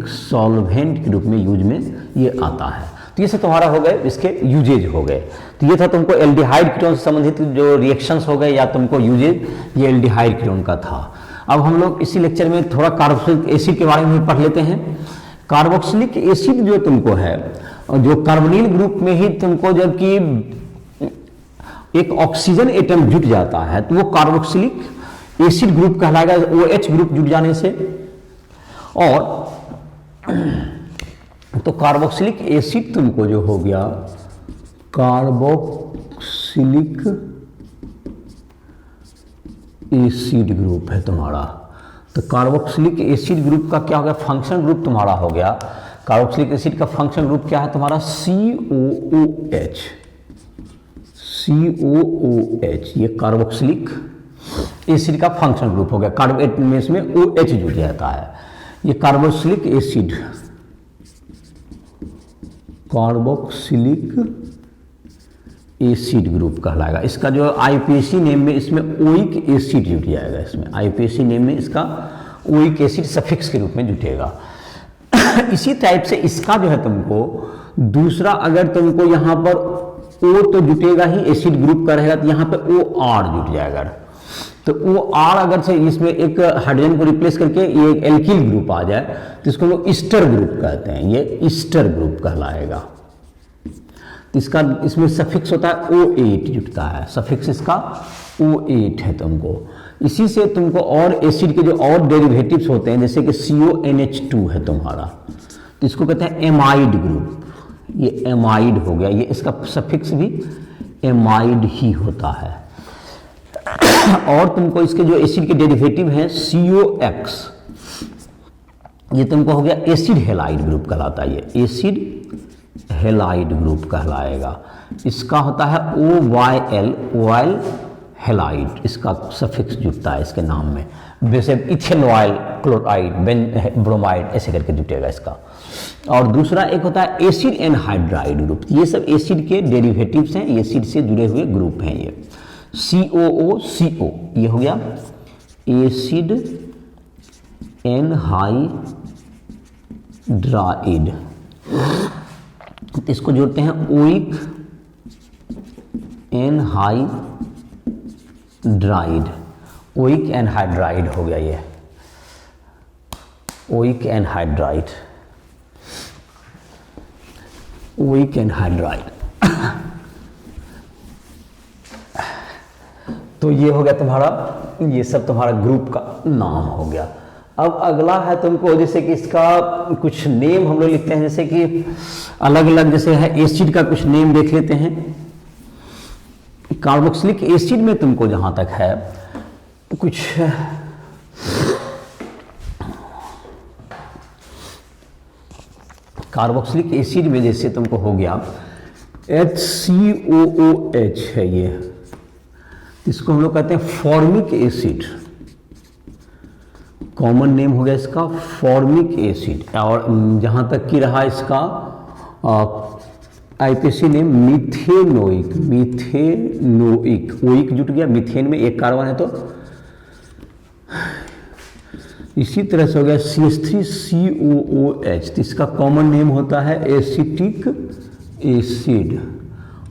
solvent के रूप में यूज में ये आता है। तो ये सब तुम्हारा हो गए इसके यूजेज हो गए। तो ये था तुमको एल्डिहाइड कीटोन से संबंधित जो रिएक्शंस हो गए या तुमको यूजेज, ये एल्डिहाइड कीटोन का था। अब हम लोग इसी लेक्चर में थोड़ा कार्बोक्सिलिक एसिड के बारे में पढ़ लेते हैं। कार्बोक्सिलिक एसिड जो तुमको है, जो कार्बोनिल ग्रुप में ही तुमको जबकि एक ऑक्सीजन एटम जुट जाता है तो वो कार्बोक्सिलिक एसिड ग्रुप कहलाएगा, OH ग्रुप जुट जाने से। और तो कार्बोक्सिलिक एसिड तुमको जो हो गया कार्बोक्सिलिक एसिड ग्रुप है तुम्हारा। तो कार्बोक्सिलिक एसिड ग्रुप का क्या हो गया, फंक्शन ग्रुप तुम्हारा हो गया। कार्बोक्सिलिक एसिड का फंक्शन ग्रुप क्या है तुम्हारा, COOH। ये कार्बोक्सिलिक एसिड का फंक्शन ग्रुप हो गया। कार्बोनेट में इसमें OH जुड़ जाता है। ये कार्बोक्सिलिक एसिड ग्रुप कहलाएगा। इसका जो IUPAC नेम में इसमें ओइक एसिड जुट जाएगा। इसमें IUPAC नेम में इसका ओइक एसिड सफिक्स के रूप में जुटेगा। इसी टाइप से इसका जो है तुमको दूसरा, अगर तुमको यहाँ पर O तो जुटेगा ही, एसिड ग्रुप का रहेगा, तो यहाँ पे OR जुट जाएगा। तो OR अगर से इसमें एक हाइड्रोजन को रिप्लेस करके ये एक एल्किल ग्रुप आ जाए तो इसको लोग ईस्टर ग्रुप कहते हैं। ये ईस्टर ग्रुप कहलाएगा। तो इसका इसमें सफिक्स होता है O8 जुटता है, सफिक्स इसका O8 है तुमको। इसी से तुमको और एसिड के जो और डेरिवेटिव्स होते हैं जैसे कि CONH2 है तुम्हारा, तो इसको कहते हैं एमाइड ग्रुप। ये एमाइड हो गया, ये इसका सफिक्स भी एमाइड ही होता है। और तुमको इसके जो एसिड के डेरिवेटिव हैं COX, ये तुमको हो गया एसिड हेलाइड ग्रुप कहलाता है। ये एसिड हेलाइड ग्रुप कहलाएगा। इसका होता है OYL, ऑयल हेलाइड, इसका सफिक्स जुटता है इसके नाम में। जैसे इथेन ऑयल, क्लोराइड, ब्रोमाइड ऐसे करके जुटेगा इसका। और दूसरा एक होता है एसिड एनहाइड्राइड ग्रुप। ये सब एसिड के डेरिवेटिव्स हैं, एसिड से जुड़े हुए ग्रुप हैं। ये COO ये हो गया एसिड एनहाइड्राइड। इसको जोड़ते हैं ओइक एनहाइड्राइड। ओइक एनहाइड्राइड हो गया ये, ओइक एनहाइड्राइड, ओइक एनहाइड्राइड। तो ये हो गया तुम्हारा, ये सब तुम्हारा ग्रुप का नाम हो गया। अब अगला है तुमको जैसे कि इसका कुछ नेम हम लोग लिखते हैं, जैसे कि अलग अलग जैसे है एसिड का कुछ नेम देख लेते हैं। कार्बोक्सिलिक एसिड में तुमको जहां तक है कुछ कार्बोक्सिलिक एसिड में जैसे तुमको हो गया HCOOH है ये, इसको हम लोग कहते हैं फॉर्मिक एसिड, कॉमन नेम हो गया इसका फॉर्मिक एसिड। और जहाँ तक कि रहा इसका IPC name methanoic, methanoic, oic जुट गया, मिथेन में एक कार्बन है तो इसी तरह से हो गया CH3COOH, तो इसका कॉमन नेम होता है एसिटिक एसिड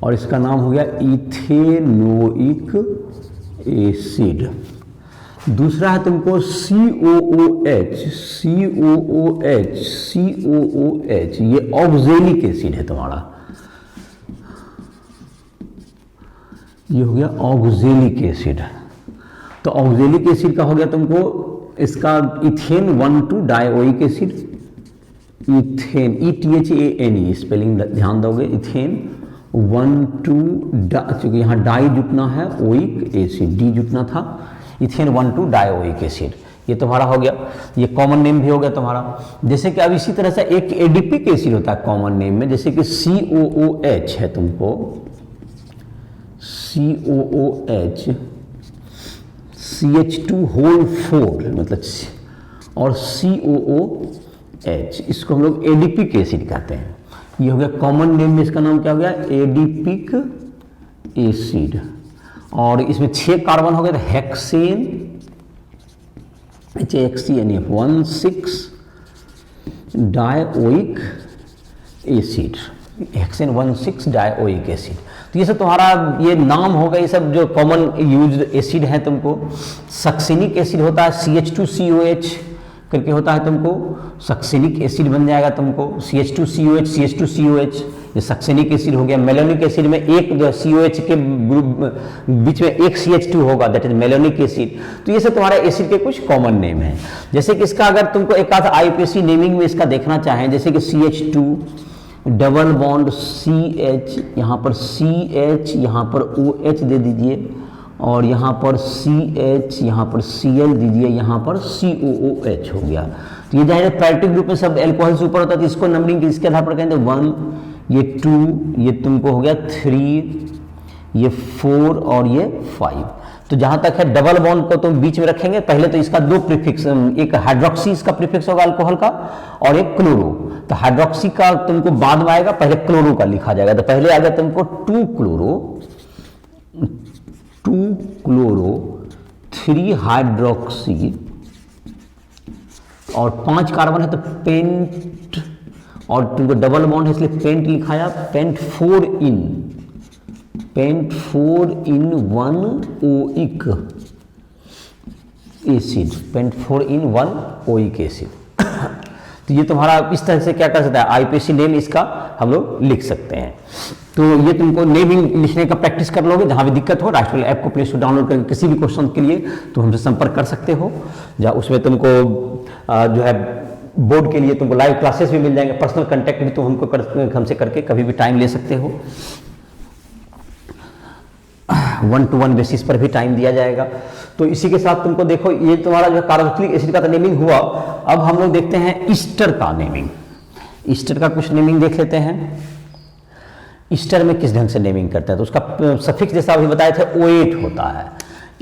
और इसका नाम हो गया इथेनोइक एसिड। दूसरा है तुमको COOH, COOH, COOH, ये ऑक्जेलिक एसिड है तुम्हारा, ये हो गया ऑक्जेलिक एसिड। तो ऑक्जेलिक एसिड का हो गया तुमको इसका ethane 1,2 dioic acid, ethane ETHANE spelling ध्यान दोगे, इथेन 1,2 चूंकि यहाँ डाई जुटना है, ओइक एसिड डी जुटना था, इथेन 1,2 डाइओइक एसिड, ये तुम्हारा हो गया, ये कॉमन नेम भी हो गया तुम्हारा। जैसे कि अब इसी तरह से एक एडिपिक एसिड होता है कॉमन नेम में, जैसे कि COOH है तुमको, COOH, CH2 मतलब और COOH, इसको हम लोग एडिपिक एसिड कहते हैं। ये हो गया कॉमन नेम में, इसका नाम क्या हो गया एडिपिक एसिड। और इसमें 6 कार्बन हो गए तो hexane, HCNF16 dioic acid, hexane 16 dioic acid. तो ये सब तुम्हारा ये नाम होगा, ये सब जो कॉमन यूज्ड एसिड है तुमको। सक्सिनिक एसिड होता है CH2COH करके होता है तुमको, सक्सिनिक एसिड बन जाएगा तुमको CH2COH, CH2COH, ये सक्सिनिक एसिड हो गया। मेलोनिक एसिड में एक COH के ग्रुप बीच में एक CH2 होगा, दैट इज मेलोनिक एसिड। तो ये सब तुम्हारा एसिड के कुछ कॉमन नेम है। जैसे कि इसका अगर तुमको एक आध आईपीसी नेमिंग में इसका देखना चाहें, जैसे कि CH2 डबल बॉन्ड CH, यहाँ पर CH, यहाँ पर OH दे दीजिए और यहाँ पर CH, यहाँ पर Cl दीजिए, यहाँ पर COOH हो गया। तो ये जाहिर पैरेटिक ग्रुप में सब एल्कोहल से ऊपर होता है, तो इसको नंबरिंग इसके आधार पर कहेंगे 1, ये 2, ये तुमको हो गया 3, ये 4 और ये 5। तो जहाँ तक है डबल बॉन्ड को तुम बीच में रखेंगे, पहले तो इसका 2 प्रीफिक्स, एक हाइड्रोक्सी इसका प्रीफिक्स होगा अल्कोहल का और एक क्लोरो। तो हाइड्रोक्सी का तुमको बाद में आएगा, पहले क्लोरो का लिखा जाएगा। तो पहले आ गया तुमको 2 क्लोरो 3 हाइड्रोक्सी और 5 कार्बन है तो पेंट, और तुमको डबल बॉन्ड है इसलिए पेंट लिखाया, pent 4 in 1 oic acid, pent 4 in 1 oic acid. तो ये तुम्हारा इस तरह से क्या कर सकता है, आईपीसी नेम इसका हम लोग लिख सकते हैं। तो ये तुमको नेमिंग लिखने का प्रैक्टिस कर लोगे, जहाँ भी दिक्कत हो राष्ट्रपति ऐप को प्ले स्टोर डाउनलोड करके किसी भी क्वेश्चन के लिए तो हमसे संपर्क कर सकते हो। जहाँ उसमें तुमको जो है बोर्ड के लिए तुमको लाइव क्लासेस भी मिल जाएंगे, पर्सनल कांटेक्ट भी तुम हमसे करके कभी भी टाइम ले सकते हो, 1-to-1 बेसिस पर भी टाइम दिया जाएगा। तो इसी के साथ तुमको देखो, ये तुम्हारा जो कार्बोक्सिलिक एसिड का नेमिंग हुआ। अब हम लोग देखते हैं ईस्टर का नेमिंग। ईस्टर का कुछ नेमिंग देख लेते हैं। ईस्टर में किस ढंग से नेमिंग करते हैं, तो उसका सफिक्स जैसा अभी बताए थे O8 होता है।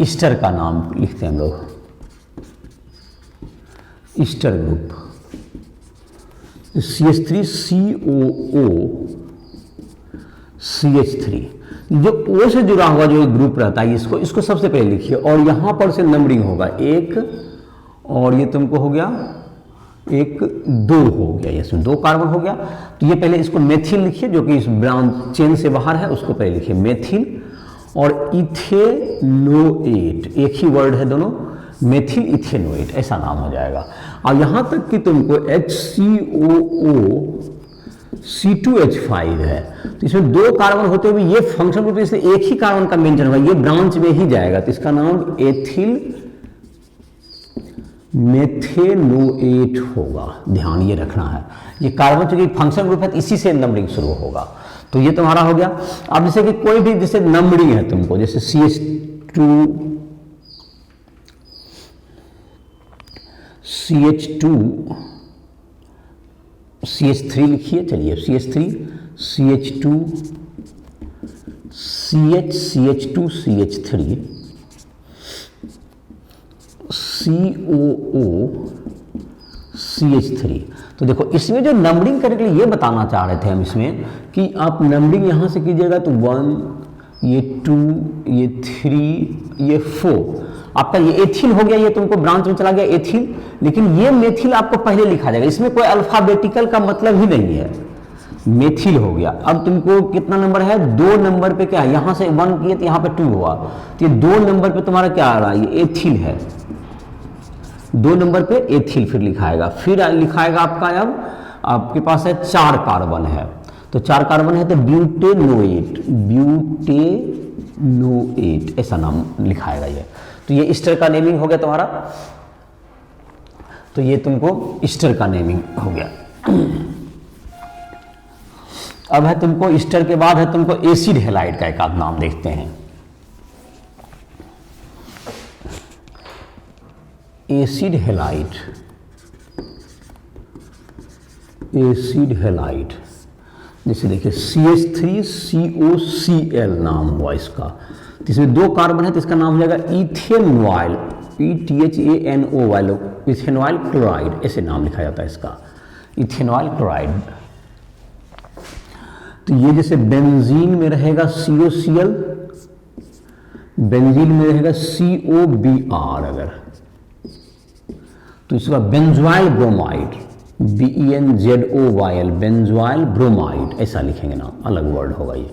ईस्टर का नाम लिखते हैं हम लोग, ईस्टर ग्रुप CH3COO जो O से जुड़ा हुआ जो एक ग्रुप रहता है, इसको सबसे पहले लिखिए और यहां पर से नंबरिंग होगा 1 और ये तुमको हो गया 1 2 हो गया, इसमें 2 कार्बन हो गया। तो ये पहले इसको मेथिल लिखिए, जो कि इस ब्राउन चेन से बाहर है, उसको पहले लिखिए मेथिल। और इथेनोएट, एक ही वर्ड है दोनों, मेथिल इथेनोएट ऐसा नाम हो जाएगा। और यहां तक कि तुमको HCOO C2H5 है, तो इसमें 2 कार्बन होते हुए ये फंक्शन ग्रुप, इसलिए एक ही कार्बन का मेंशन होगा, ये ब्रांच में ही जाएगा, तो इसका नाम एथिल मेथेनोएट होगा। ध्यान ये रखना है, ये कार्बन चूंकि फंक्शन ग्रुप है तो इसी से नंबरिंग शुरू होगा। तो ये तुम्हारा हो गया। अब जैसे कि कोई भी जैसे नंबरिंग है तुमको, जैसे CH2 CH3 लिखिए, चलिए CH3 CH2 CH2 CH3 COO CH3। तो देखो इसमें जो नंबरिंग करने के लिए ये बताना चाह रहे थे हम इसमें कि आप नंबरिंग यहाँ से कीजिएगा तो 1, ये 2, ये 3, ये 4, आपका ये एथिल हो गया, ये तुमको ब्रांच में चला गया एथिल, लेकिन ये मेथिल आपको पहले लिखा जाएगा, इसमें कोई अल्फाबेटिकल का मतलब ही नहीं है, मेथिल हो गया। अब तुमको कितना नंबर है, 2 नंबर पे क्या है, यहाँ से 1 किए तो यहाँ पे 2 हुआ, तो ये 2 नंबर पे तुम्हारा क्या आ रहा है, ये एथिल है, 2 नंबर पे एथिल फिर लिखाएगा, फिर लिखाएगा आपका अब आपके पास है 4 कार्बन है, तो 4 कार्बन है तो ब्यूटेनोएट, ब्यूटेनोएट ऐसा नाम लिखाएगा ये। तो ये ईस्टर का नेमिंग हो गया तुम्हारा, तो ये तुमको ईस्टर का नेमिंग हो गया। अब है तुमको ईस्टर के बाद है तुमको एसिड हेलाइड का एक आध नाम देखते हैं। एसिड हेलाइड, एसिड हेलाइड जैसे देखिए CH3COCl नाम हुआ इसका, तो इसमें 2 कार्बन है तो इसका नाम हो जाएगा इथेनॉइल, ETHANOYL, इथेनॉइल क्लोराइड ऐसे नाम लिखा जाता है इसका, इथेनॉइल क्लोराइड। तो ये जैसे बेंजीन में रहेगा COCl, बेंजीन में रहेगा COBr, अगर तो इसका benzoyl bromide, BENZOYL, benzoyl bromide ऐसा लिखेंगे ना, अलग वर्ड होगा ये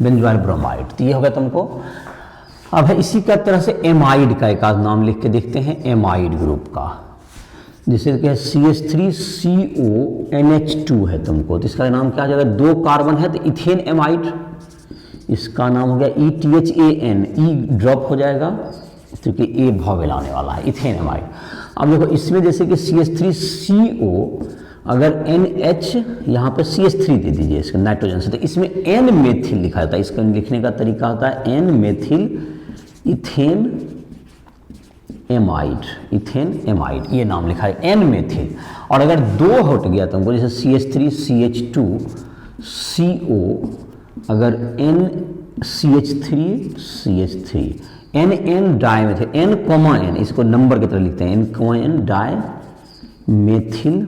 बेंजोइल ब्रोमाइड। तो ये हो गया तुमको। अब है इसी का तरह से एमाइड का एक आध नाम लिख के देखते हैं, एमाइड ग्रुप का, जैसे कि CH3CONH2 है तुमको, तो इसका नाम क्या हो जाएगा, 2 कार्बन है तो इथेन एमाइड, इसका नाम हो गया ETHAN, ई ड्रॉप हो जाएगा क्योंकि ए भॉवेल आने वाला है, इथेन एमाइड। अब देखो इसमें जैसे कि CH3CO, अगर NH यहाँ पे CH3 दे दीजिए इसके नाइट्रोजन से, तो इसमें N मेथिल लिखा जाता है, इसका लिखने का तरीका होता है N methyl ethane amide, ethane amide ये नाम लिखा है N मेथिल। और अगर 2 हट गया तुमको जैसे CH3CH2CO, अगर NCH3CH3 NN dimethyl, N, N इसको नंबर की तरह लिखते हैं, N dimethyl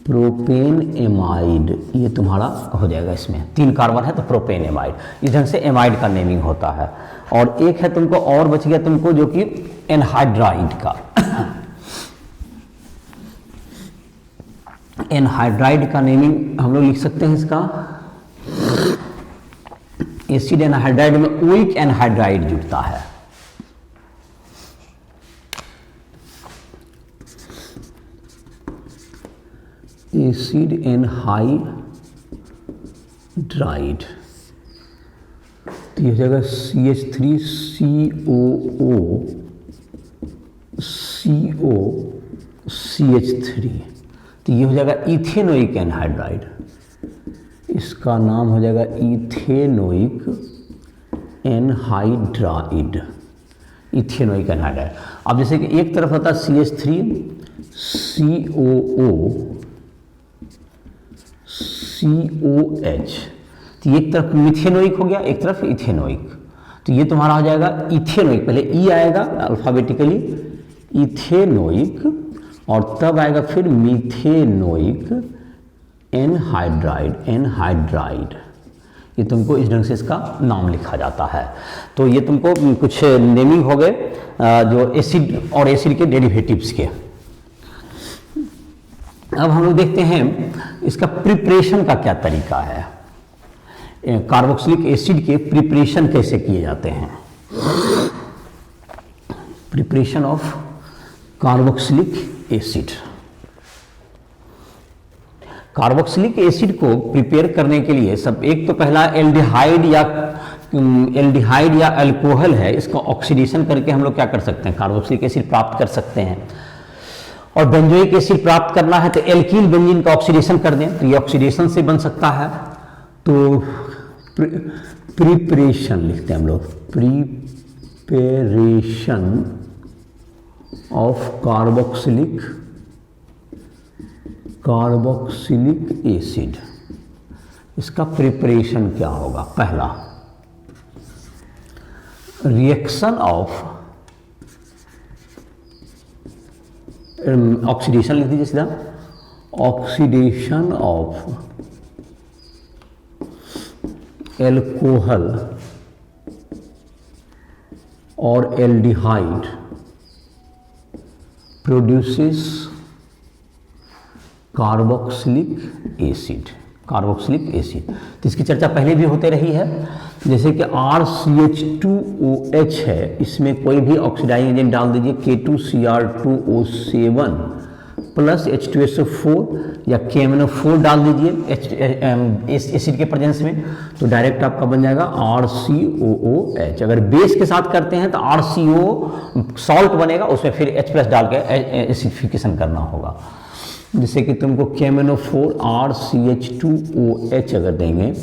propane amide, ये तुम्हारा हो जाएगा। इसमें 3 कार्बन है तो प्रोपेन एमाइड, इस ढंग से एमाइड का नेमिंग होता है। और एक है तुमको और बच गया तुमको जो कि एनहाइड्राइड का, एनहाइड्राइड का नेमिंग हम लोग लिख सकते हैं इसका, एसिड एनहाइड्राइड में ओइक एनहाइड्राइड जुड़ता है, एसिड एनहाइड्राइड, तो ये हो जाएगा CH3COCH3, तो ये हो जाएगा इथेनोइक एनहाइड्राइड, इसका नाम हो जाएगा इथेनोइक एनहाइड्राइड, इथेनोइक एनहाइड्राइड। अब जैसे कि एक तरफ होता है CH3COOCOH, तो एक तरफ मिथेनोइक हो गया, एक तरफ इथेनोइक, तो ये तुम्हारा हो जाएगा इथेनोइक, पहले ई आएगा अल्फाबेटिकली इथेनोइक, और तब आएगा फिर मिथेनोइक एनहाइड्राइड, एनहाइड्राइड, ये तुमको इस ढंग से इसका नाम लिखा जाता है। तो ये तुमको कुछ नेमिंग हो गए जो एसिड और एसिड के डेरिवेटिव्स के। अब हम लोग देखते हैं इसका प्रिपरेशन का क्या तरीका है, कार्बोक्सिलिक एसिड के प्रिपरेशन कैसे किए जाते हैं। Preparation of carboxylic acid, carboxylic acid को प्रिपेयर करने के लिए सब एक तो पहला एल्डिहाइड या अल्कोहल है, इसका ऑक्सीडेशन करके हम लोग क्या कर सकते हैं, कार्बोक्सिलिक एसिड प्राप्त कर सकते हैं। और बेंजोइक एसिड प्राप्त करना है तो एल्कील बेंजीन का ऑक्सीडेशन कर दें, तो ये ऑक्सीडेशन से बन सकता है। तो प्रिपरेशन लिखते हैं हम लोग, preparation of carboxylic carboxylic acid, इसका प्रिपरेशन क्या होगा? पहला, रिएक्शन ऑफ, ऑक्सीडेशन लिख दीजिए सीधा, ऑक्सीडेशन ऑफ एल्कोहल और aldehyde produces carboxylic acid. Carboxylic acid, तो इसकी चर्चा पहले भी होते रही है। जैसे कि RCH2OH है, इसमें कोई भी ऑक्सीडाइजिंग एजेंट डाल दीजिए, K2Cr2O7 प्लस H2SO4 या KMnO4 डाल दीजिए एसिड के प्रेजेंस में, तो डायरेक्ट आपका बन जाएगा RCOOH। अगर बेस के साथ करते हैं तो RCO सॉल्ट बनेगा, उसमें फिर H+ डाल के एसिडिफिकेशन करना होगा। जैसे कि तुमको KMnO4 RCH2OH अगर देंगे,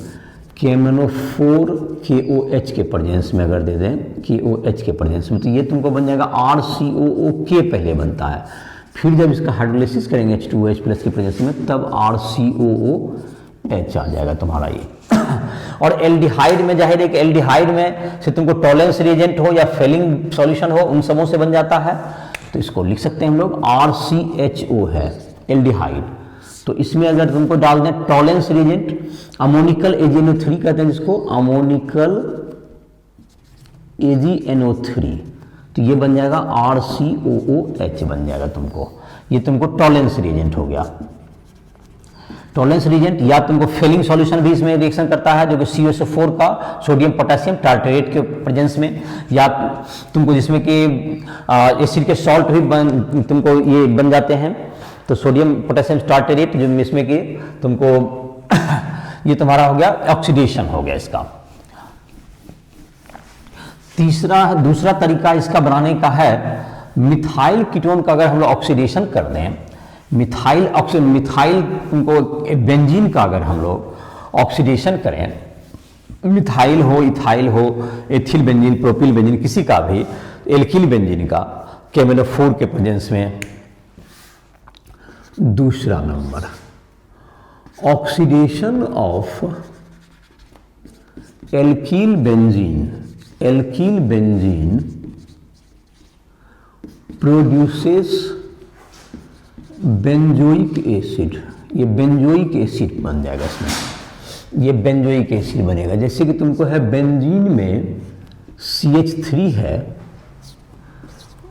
KMnO4 KOH के प्रेजेंस में अगर दे दें, KOH के प्रेजेंस में, तो ये तुमको बन जाएगा RCOOK पहले बनता है, फिर जब इसका हाइड्रोलिसिस करेंगे H2OH प्लस के प्रेजेंस में, तब RCOOH आ जाएगा तुम्हारा ये। और एल्डिहाइड में जाहिर है कि एल्डिहाइड में से तुमको टॉलेंस रिएजेंट हो या फेलिंग सॉल्यूशन हो, उन सबों से बन जाता है, तो इसको लिख सकते हैं हम लोग RCHO है एल्डिहाइड। तो इसमें अगर तुमको डाल दें टॉलेंस रिएजेंट, अमोनिकल AgNO3 कहते हैं जिसको, अमोनिकल AgNO3, तो ये बन जाएगा RCOOH बन जाएगा तुमको। ये तुमको टॉलेंस रिएजेंट हो गया। टॉलेंस रिएजेंट या तुमको फेलिंग सॉल्यूशन भी इसमें रिएक्शन करता है, जो कि COSO4 का सोडियम पोटेशियम टार्टरेट के प्रेजेंस में, या तुमको जिसमें कि एसिड के सॉल्ट भी तुमको ये बन जाते हैं, तो सोडियम पोटेशियम टार्टरेट जो इसमें कि तुमको ये तुम्हारा हो गया ऑक्सीडेशन हो गया इसका। दूसरा तरीका इसका बनाने का है, मिथाइल कीटोन का अगर हम लोग ऑक्सीडेशन कर दें, मिथाइल तुमको बेंजीन का अगर हम लोग ऑक्सीडेशन करें, मिथाइल हो, इथाइल हो, एथिल बेंजीन, प्रोपिल बेंजीन, किसी का भी, एल्किल बेंजीन का KMnO4 के प्रेजेंस में। दूसरा number, oxidation of alkyl benzene produces benzoic acid. ये बेंजोइक एसिड बन जाएगा इसमें, ये बेंजोइक एसिड बनेगा। जैसे कि तुमको है बेंजीन में CH3 है,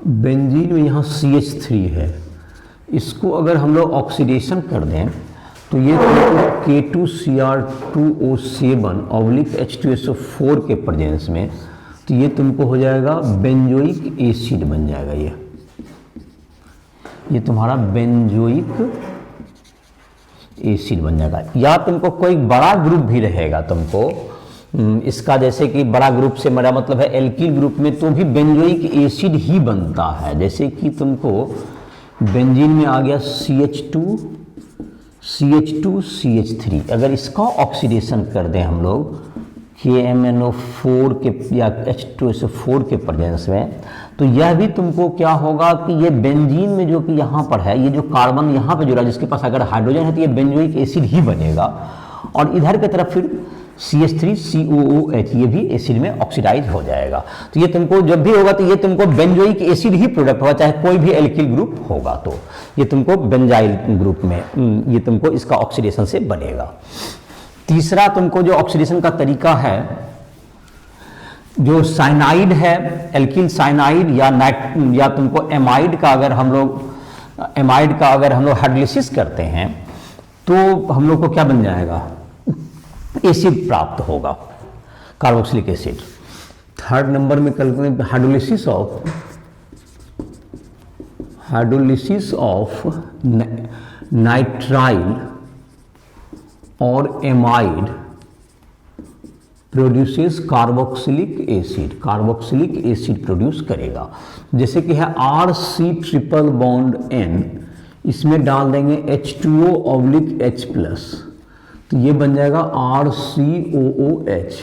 बेंजीन में यहाँ CH3 है, इसको अगर हम लोग ऑक्सीडेशन कर दें तो ये K2Cr2O7 H2SO4 के प्रेजेंस में, तो ये तुमको हो जाएगा बेंजोइक एसिड बन जाएगा। ये तुम्हारा बेंजोइक एसिड बन जाएगा। या तुमको कोई बड़ा ग्रुप भी रहेगा तुमको इसका, जैसे कि बड़ा ग्रुप से मेरा मतलब है एल्किल ग्रुप में, तो भी बेंजोइक एसिड ही बनता है। जैसे कि तुमको बेंजीन में आ गया CH2CH3, अगर इसका ऑक्सीडेशन कर दें हम लोग KMnO4 के या H2SO4 के प्रेजेंस में, तो यह भी तुमको क्या होगा कि ये बेंजीन में जो कि यहाँ पर है, ये जो कार्बन यहाँ पे जुड़ा है जिसके पास अगर हाइड्रोजन है, तो ये बेंजोइक एसिड ही बनेगा। और इधर की तरफ फिर CH3COOH, ये भी एसिड में ऑक्सीडाइज हो जाएगा। तो ये तुमको जब भी होगा तो ये तुमको बेंजोइक एसिड ही प्रोडक्ट होगा, चाहे कोई भी एल्किल ग्रुप होगा, तो ये तुमको बेंजाइल ग्रुप में ये तुमको इसका ऑक्सीडेशन से बनेगा। तीसरा तुमको जो ऑक्सीडेशन का तरीका है, जो साइनाइड है, एल्किल साइनाइड या तुमको एमाइड का अगर हम लोग हाइड्रोलिसिस करते हैं, तो हम लोग को क्या बन जाएगा, एसिड प्राप्त होगा, कार्बोक्सिलिक एसिड। थर्ड नंबर में हाइड्रोलिसिस ऑफ नाइट्राइल और amide produces carboxylic acid produce करेगा। जैसे कि है RC∧N, इसमें डाल देंगे H2O/H+, तो ये बन जाएगा RCOOH।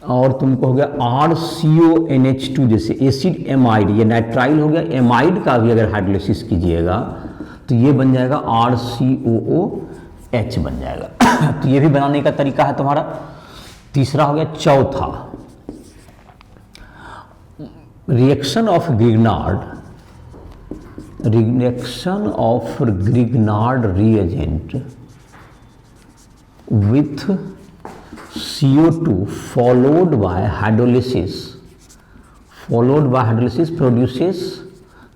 और तुमको हो गया RCONH2, जैसे एसिड एमाइड, ये नाइट्राइल हो गया। एमाइड का भी अगर हाइड्रोलिसिस कीजिएगा तो ये बन जाएगा RCOOH बन जाएगा। तो ये भी बनाने का तरीका है तुम्हारा। तीसरा हो गया। चौथा, reaction of Grignard reagent with CO2 followed by hydrolysis produces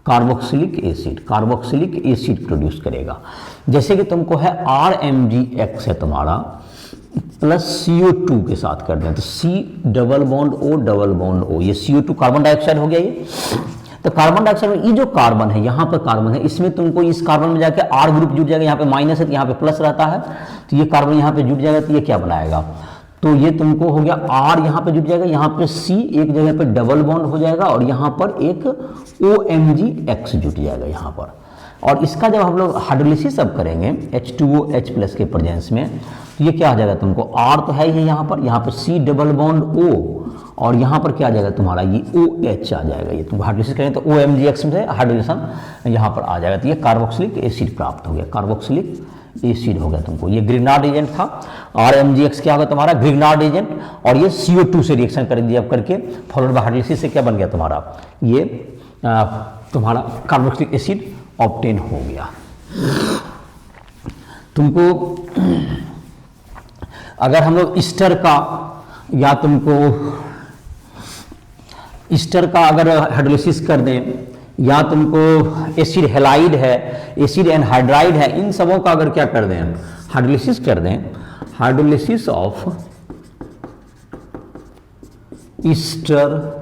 carboxylic acid produce करेगा। जैसे कि तुमको है RMgX है तुम्हारा प्लस CO2 के साथ कर दें तो C डबल बॉन्ड O, ये CO2 कार्बन डाइऑक्साइड हो गया। ये तो कार्बन डाइऑक्साइड में ये जो कार्बन है, यहाँ पर कार्बन है, इसमें तुमको इस कार्बन में जाके R ग्रुप जुड़ जाएगा। यहाँ पे माइनस है तो यहाँ पे प्लस रहता है, तो ये कार्बन यहाँ पे जुड़ जाएगा। तो ये क्या बनाएगा, तो ये तुमको हो गया R यहाँ पे जुड़ जाएगा, यहाँ पे C एक जगह पे डबल बॉन्ड हो जाएगा और यहाँ पर एक OMgX जुट जाएगा यहाँ पर। और इसका जब हम लोग हाइड्रोलिसिस अब करेंगे H2OH प्लस के प्रेजेंस में, तो ये क्या आ जाएगा तुमको, R तो है ही यहाँ पर C डबल बॉन्ड O और यहाँ पर क्या आ जाएगा तुम्हारा, ये OH आ जाएगा। ये तुम हाइड्रोलिसिस करेंगे तो OMgX में से हाइड्रोलिसन यहाँ पर आ जाएगा। तो ये कार्बोक्सिलिक एसिड प्राप्त हो गया, कार्बोक्सिलिक एसिड हो गया तुमको। ये ग्रिग्नार्ड एजेंट था। RMgX क्या होगा तुम्हारा, ग्रिग्नार्ड एजेंट, और ये CO2 से रिएक्शन करेंगे अब करके फॉलोड बाय हाइड्रोलिसिस से क्या बन गया तुम्हारा, ये तुम्हारा कार्बोक्सिलिक एसिड ऑब्टेन हो गया। तुमको अगर हम लोग ईस्टर का या तुमको ईस्टर का अगर हाइड्रोलिसिस कर दें या तुमको एसिड हैलाइड है, एसिड एनहाइड्राइड है, इन सबों का अगर क्या कर दें हाइड्रोलिसिस कर दें, hydrolysis of Easter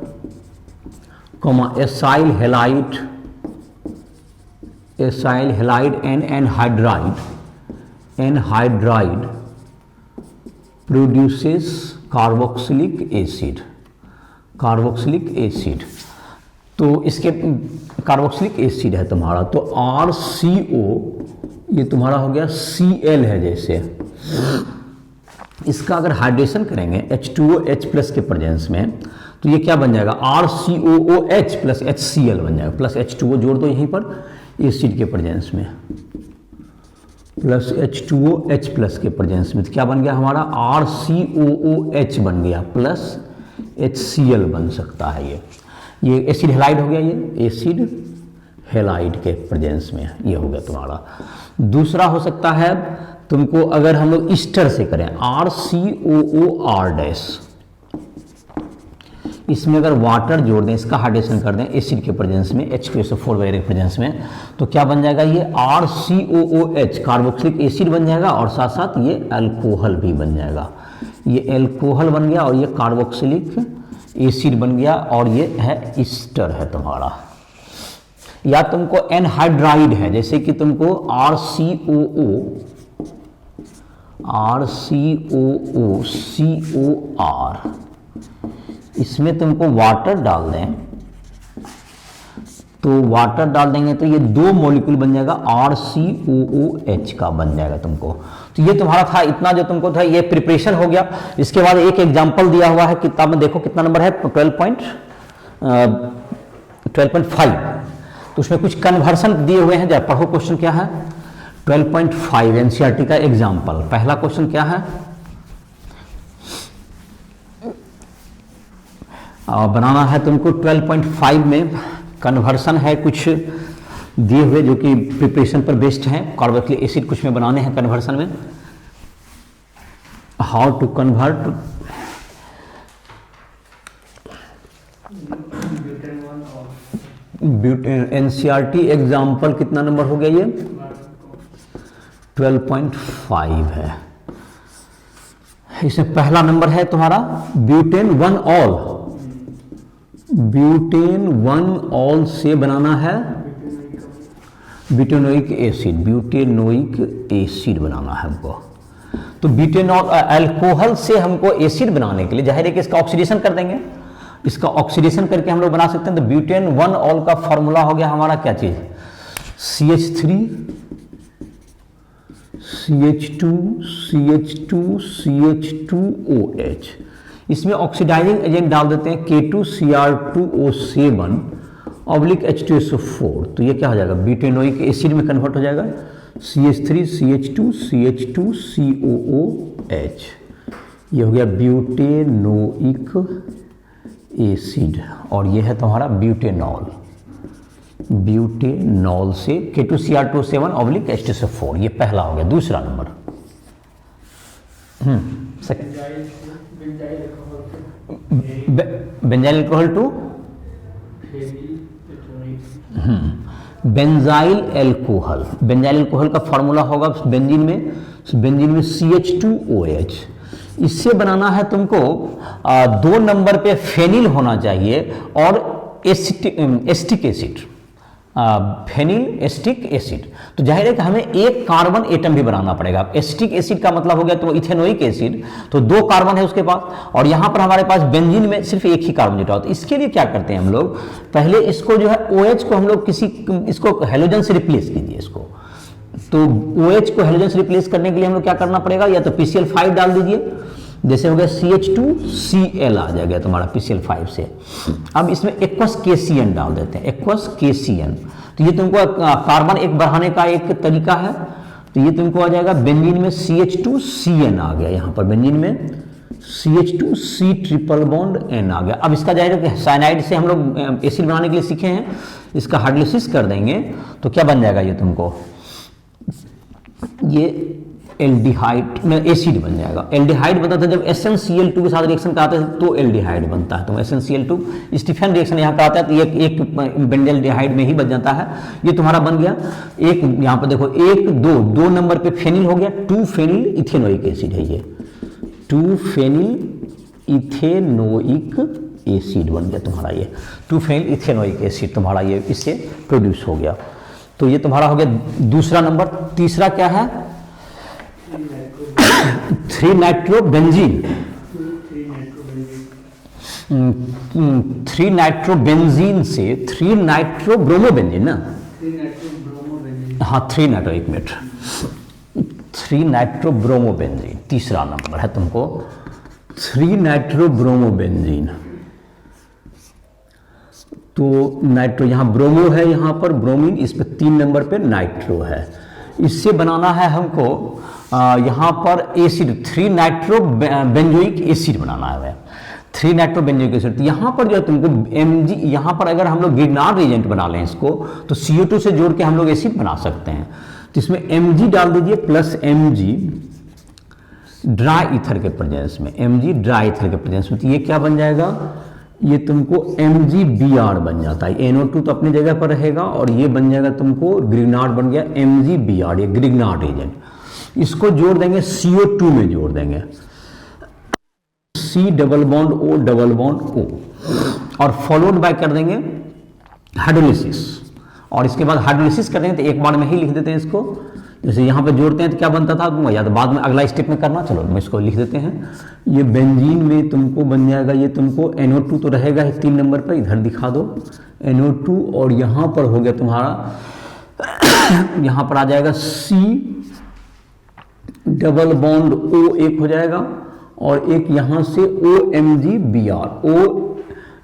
acyl halide and anhydride produces carboxylic acid. तो इसके कार्बोक्सिलिक एसिड है तुम्हारा, तो RCO ये तुम्हारा हो गया Cl है। जैसे इसका अगर हाइड्रेशन करेंगे H2OH प्लस के प्रेजेंस में, तो ये क्या बन जाएगा, RCOOH प्लस HCl बन जाएगा। प्लस H2O जोड़ दो यहीं पर एसिड के प्रेजेंस में, प्लस H2OH प्लस के प्रेजेंस में, तो क्या बन गया हमारा, RCOOH बन गया प्लस HCl बन सकता है। ये एसिड हैलाइड हो गया, ये एसिड हैलाइड के प्रेजेंस में ये हो गया तुम्हारा। दूसरा हो सकता है तुमको अगर हम लोग ईस्टर से करें RCOOR-, इसमें अगर वाटर जोड़ दें, इसका हाइड्रेशन कर दें एसिड के प्रेजेंस में H2SO4 वगैरह के प्रेजेंस में, तो क्या बन जाएगा, ये RCOOH कार्बोक्सिलिक एसिड बन जाएगा और साथ साथ ये अल्कोहल भी बन जाएगा। ये अल्कोहल बन गया और ये कार्बोक्सिलिक एसिड बन गया और ये है ईस्टर है तुम्हारा। या तुमको एनहाइड्राइड है, जैसे कि तुमको RCOOCOR, इसमें तुमको वाटर डाल दें, तो वाटर डाल देंगे तो ये दो मॉलिक्यूल बन जाएगा RCOOH का बन जाएगा तुमको। तो ये तुम्हारा था, इतना जो तुमको था ये प्रिपरेशन हो गया। इसके बाद एक एग्जांपल दिया हुआ है किताब में, देखो कितना नंबर है, 12.5। तो उसमें कुछ कन्वर्सन दिए हुए हैं, जरा पढ़ो क्वेश्चन क्या है। 12.5 एनसीईआरटी का एग्जाम्पल। पहला क्वेश्चन क्या है, बनाना है तुमको 12.5 में कन्वर्सन है कुछ दिए हुए जो कि प्रिपरेशन पर बेस्ड हैं। कार्बोक्सिलिक एसिड कुछ में बनाने हैं कन्वर्सन में। How to convert butane, NCERT example कितना नंबर हो गया, ये 12.5 है। इसमें पहला नंबर है तुम्हारा ब्यूटेन 1 ऑल से बनाना है ब्यूटेनोइक एसिड बनाना है हमको। तो ब्यूटेनॉल अल्कोहल से हमको एसिड बनाने के लिए जाहिर है कि इसका ऑक्सीडेशन कर देंगे, इसका ऑक्सीडेशन करके हम लोग बना सकते हैं। तो ब्यूटेन 1 ऑल का फॉर्मूला हो गया हमारा क्या चीज, CH3CH2CH2OH। इसमें ऑक्सीडाइजिंग एजेंट डाल देते हैं K2Cr2O7 ऑब्लिक H2SO4, तो ये क्या हो जाएगा, ब्यूटेनोइक एसिड में कन्वर्ट हो जाएगा, CH3 CH2 CH2 COOH, ये हो गया ब्यूटेनोइक एसिड, और ये है तुम्हारा ब्यूटेनॉल, ब्यूटेनॉल से K2Cr2O7 ऑब्लिक H2SO4, ये पहला हो गया। दूसरा number benzyl alcohol to benzyl alcohol, benzyl alcohol का फॉर्मूला होगा बेंजीन में CH2OH, इससे बनाना है तुमको 2 नंबर पे फेनिल होना चाहिए और acetic acid, phenyl acetic acid, तो जाहिर है कि हमें एक कार्बन एटम भी बनाना पड़ेगा। एस्टिक एसिड का मतलब हो गया तो इथेनोइक एसिड, तो 2 कार्बन है उसके पास, और यहाँ पर हमारे पास बेंजीन में सिर्फ एक ही कार्बन जुटा होता है। इसके लिए क्या करते हैं हम लोग, पहले इसको जो है OH को हम लोग इसको हेलोजन से रिप्लेस कीजिए इसको, तो OH को हेलोजन से रिप्लेस करने के लिए हम लोग क्या करना पड़ेगा, या तो PCl5 डाल दीजिए, जैसे हो गया CH2Cl आ जाएगा तुम्हारा PCl5 से। अब इसमें एक्वस KCN डाल देते हैं, एक्वस KCN, तो ये तुमको कार्बन एक बढ़ाने का एक तरीका है, तो ये तुमको आ जाएगा बेंजीन में CH2CN आ गया, यहाँ पर बेंजीन में CH2C ट्रिपल बॉन्ड N आ गया। अब इसका जाहिर है कि साइनाइड से हम लोग एसिड बनाने के लिए सीखे हैं, इसका हाइड्रोलिसिस कर देंगे तो क्या बन जाएगा, ये तुमको ये एल्डिहाइड में एसिड बन जाएगा। एल्डिहाइड बनता था जब SnCl2 के साथ रिएक्शन कराते हैं तो एल्डिहाइड बनता है, तो SnCl2 स्टीफन रिएक्शन यहाँ कराता है तो एक बेंजाइल्डिहाइड में ही बन जाता है। ये तुम्हारा बन गया एक, यहाँ पर देखो 1 2 नंबर पे फेनिल हो गया, 2 फेनिल इथेनोइक एसिड है ये, 2 फेनिल इथेनोइक एसिड बन गया तुम्हारा, ये 2 फेनिल इथेनोइक एसिड तुम्हारा ये इससे प्रोड्यूस हो गया। तो ये तुम्हारा हो गया दूसरा नंबर। तीसरा क्या है, 3 नाइट्रोबेंजीन, 3 नाइट्रोबेंजीन से 3 नाइट्रोब्रोमोबेंजीन ना, हाँ 3 नाइट्रो, एक मिनट, 3 नाइट्रोब्रोमोबेंजीन तीसरा नंबर है तुमको, 3 नाइट्रोब्रोमोबेंजीन, तो नाइट्रो यहाँ ब्रोमो है, यहाँ पर ब्रोमीन, इस पर 3 नंबर पे नाइट्रो है। इससे बनाना है हमको यहाँ पर एसिड 3 नाइट्रो बेंजोइक एसिड बनाना है, 3 नाइट्रो बेंजोइक एसिड। यहाँ पर जो है तुमको Mg, यहाँ पर अगर हम लोग ग्रिग्नार्ड एजेंट बना लें इसको तो CO2 से जोड़ के हम लोग एसिड बना सकते हैं, तो इसमें Mg डाल दीजिए प्लस Mg ड्राई ईथर के प्रेजेंस में, Mg ड्राई ईथर के प्रेजेंस में, तो ये क्या बन जाएगा, ये तुमको MgBr बन जाता है। NO2 तो अपनी जगह पर रहेगा और ये बन जाएगा तुमको ग्रिग्नार्ड बन गया MgBr, ये ग्रिग्नार्ड एजेंट। इसको जोड़ देंगे CO2 में जोड़ देंगे, C double bond O double bond O, और फॉलोड बाय कर देंगे हाइड्रोलिसिस, और इसके बाद हाइड्रोलिसिस कर देंगे तो एक बार में ही लिख देते हैं इसको। जैसे यहाँ पे जोड़ते हैं तो क्या बनता था, या तो बाद में अगला स्टेप में करना, चलो हम इसको लिख देते हैं। ये बेंजीन में तुमको बन जाएगा, ये तुमको NO2 तो रहेगा ही 3 नंबर पर, इधर दिखा दो NO2, और यहाँ पर हो गया तुम्हारा यहाँ पर आ जाएगा C डबल बॉन्ड O एक हो जाएगा, और एक यहाँ से OMgBr, O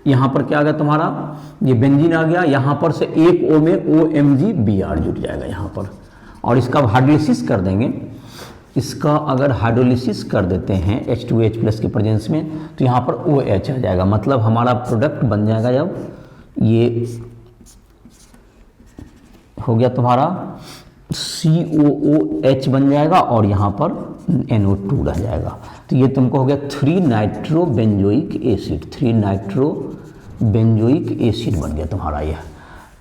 यहाँ पर क्या आ गया तुम्हारा, ये बेंजीन आ गया, यहाँ पर से एक O में OMgBr जुट जाएगा यहाँ पर, और इसका हाइड्रोलिसिस कर देंगे। इसका अगर हाइड्रोलिसिस कर देते हैं H2H प्लस के प्रेजेंस में तो यहाँ पर OH आ जाएगा, मतलब हमारा प्रोडक्ट बन जाएगा, जब ये हो गया तुम्हारा COOH बन जाएगा और यहाँ पर NO2 रह जाएगा, तो ये तुमको हो गया 3 nitro benzoic acid, 3 nitro benzoic acid बन गया तुम्हारा ये।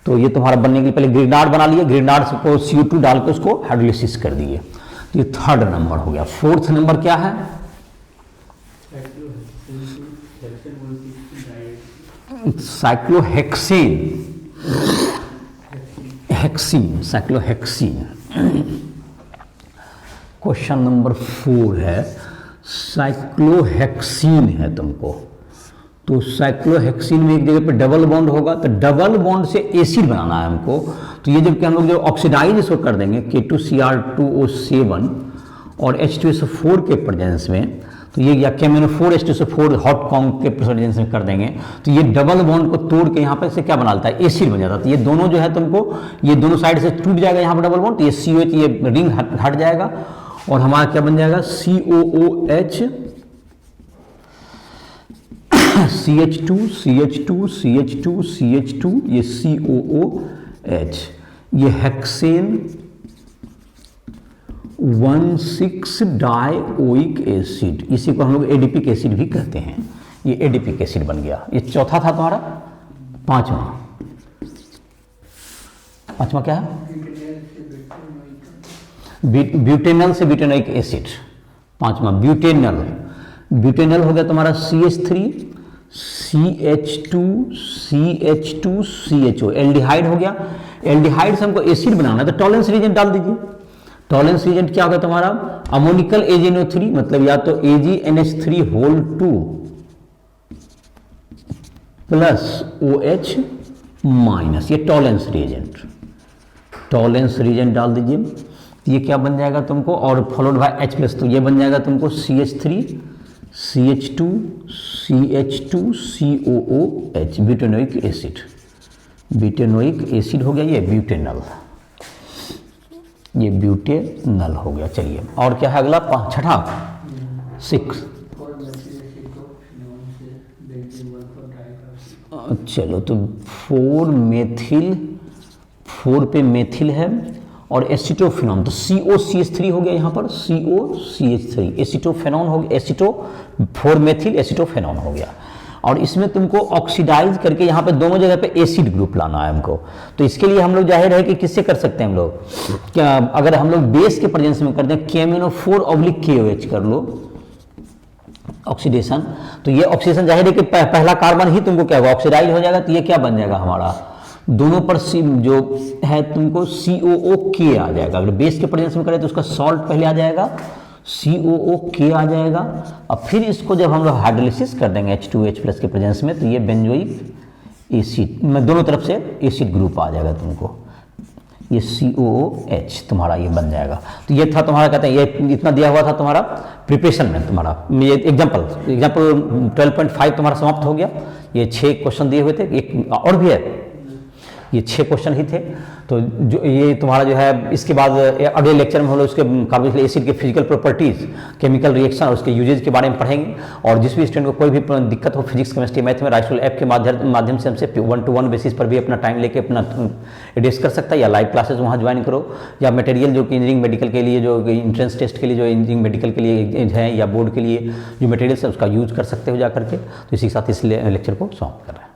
तो ये तुम्हारा बनने के लिए पहले ग्रिग्नार्ड बना लिए, ग्रिग्नार्ड को CO2 डाल के उसको हाइड्रोलिसिस कर दिए, तो ये 3rd नंबर हो गया। 4th नंबर क्या है, cyclohexane, hexene, cyclohexene. Question number 4 है, साइक्लोहेक्सीन है तुमको, तो साइक्लोहेक्सीन में एक जगह पे डबल बॉन्ड होगा, तो डबल बॉन्ड से एसिड बनाना है हमको, तो ये जब कि हम लोग जो ऑक्सीडाइज इसको कर देंगे K2Cr2O7 और H2SO4 के प्रेजेंस में, तो ये या KMnO4H2SO4 हॉट कॉन्क के प्रेशराइजेशन में कर देंगे तो ये डबल बॉन्ड को तोड़ के यहाँ पे से क्या बना लेता है, एसिड बन जाता है। तो ये दोनों जो है तुमको ये दोनों साइड से टूट जाएगा यहाँ पर डबल बॉन्ड, तो ये COH ये रिंग हट जाएगा और हमारा क्या बन जाएगा COOH CH2 CH2 CH2 CH2 ये COOH, ये हेक्सेन 1,6-डाइओइक एसिड, इसी को हम लोग एडिपिक एसिड भी कहते हैं। ये एडिपिक एसिड बन गया। ये चौथा था तुम्हारा। पांचवा क्या है, ब्यूटेनल से ब्यूटेनोइक एसिड। पांचवा ब्यूटेनल हो गया तुम्हारा CH3 CH2 CH2 CHO, aldehyde हो गया। एल्डिहाइड से हमको एसिड बनाना है तो टॉलेंस रीजेंट डाल दीजिए। टॉलेंस रीजेंट क्या होगा तुम्हारा, अमोनिकल AgNO3 मतलब या तो AgNH3 प्लस OH माइनस, ये टॉलेंस रीजेंट। टॉलेंस रीजेंट डाल दीजिए, ये क्या बन जाएगा तुमको, और फॉलोड बाय H+, तो ये बन जाएगा तुमको CH3 CH2 CH2 COOH, butanoic acid. Butanoic acid हो गया ये ब्यूटेनल, ये ब्यूटेनल हो गया। चलिए और क्या है अगला, छठा 6। चलो तो 4 पे मेथिल है और एसिटोफेनॉन, तो COCH3 हो गया यहाँ पर, COCH3 एसिटोफेनॉन हो गया, 4 मेथिल एसिटोफेनॉन हो गया। और इसमें तुमको ऑक्सीडाइज करके यहाँ पे दोनों जगह पे एसिड ग्रुप लाना है हमको। तो इसके लिए हम लोग जाहिर है कि किससे कर सकते हैं हम लोग, क्या अगर हम लोग बेस के प्रेजेंस में करते हैं KMnO4/KOH कर लो ऑक्सीडेशन, तो ये ऑक्सीडेशन जाहिर है कि पहला कार्बन ही तुमको क्या होगा, ऑक्सीडाइज हो जाएगा। तो ये क्या बन जाएगा हमारा, दोनों पर जो है तुमको COOK आ जाएगा। अगर बेस के प्रेजेंस में करें तो उसका सॉल्ट पहले आ जाएगा, COOK आ जाएगा। अब फिर इसको जब हम लोग हाइड्रोलिसिस कर देंगे H2H+ के प्रेजेंस में, तो ये बेंजोइक एसिड में दोनों तरफ से एसिड ग्रुप आ जाएगा तुमको, ये COOH तुम्हारा ये बन जाएगा। तो ये था तुम्हारा, कहते हैं ये इतना दिया हुआ था तुम्हारा प्रिपरेशन में तुम्हारा। ये एग्जाम्पल 12.5 तुम्हारा समाप्त हो गया। ये 6 क्वेश्चन दिए हुए थे, एक और भी है, ये 6 क्वेश्चन ही थे। तो जो ये तुम्हारा जो है, इसके बाद अगले लेक्चर में हम लोग उसके कार्बोक्सिलिक एसिड के फिजिकल प्रॉपर्टीज़, केमिकल रिएक्शन और उसके यूजेज के बारे में पढ़ेंगे। और जिस भी स्टूडेंट को कोई भी दिक्कत हो फिजिक्स केमिस्ट्री मैथ में, राइसोल ऐप के माध्यम से हमसे 1-to-1 बेसिस पर भी अपना टाइम लेके अपना एड्रेस कर सकता है, या लाइव क्लासेस वहाँ ज्वाइन करो, या मटेरियल जो कि इंजीनियरिंग मेडिकल के लिए, जो इंट्रेंस टेस्ट के लिए, जो इंजीनियरिंग मेडिकल के लिए है, या बोर्ड के लिए जो मटेरियल्स है उसका यूज कर सकते हो जा करके। तो इसी के साथ इस लेक्चर को समाप्त कर रहे हैं।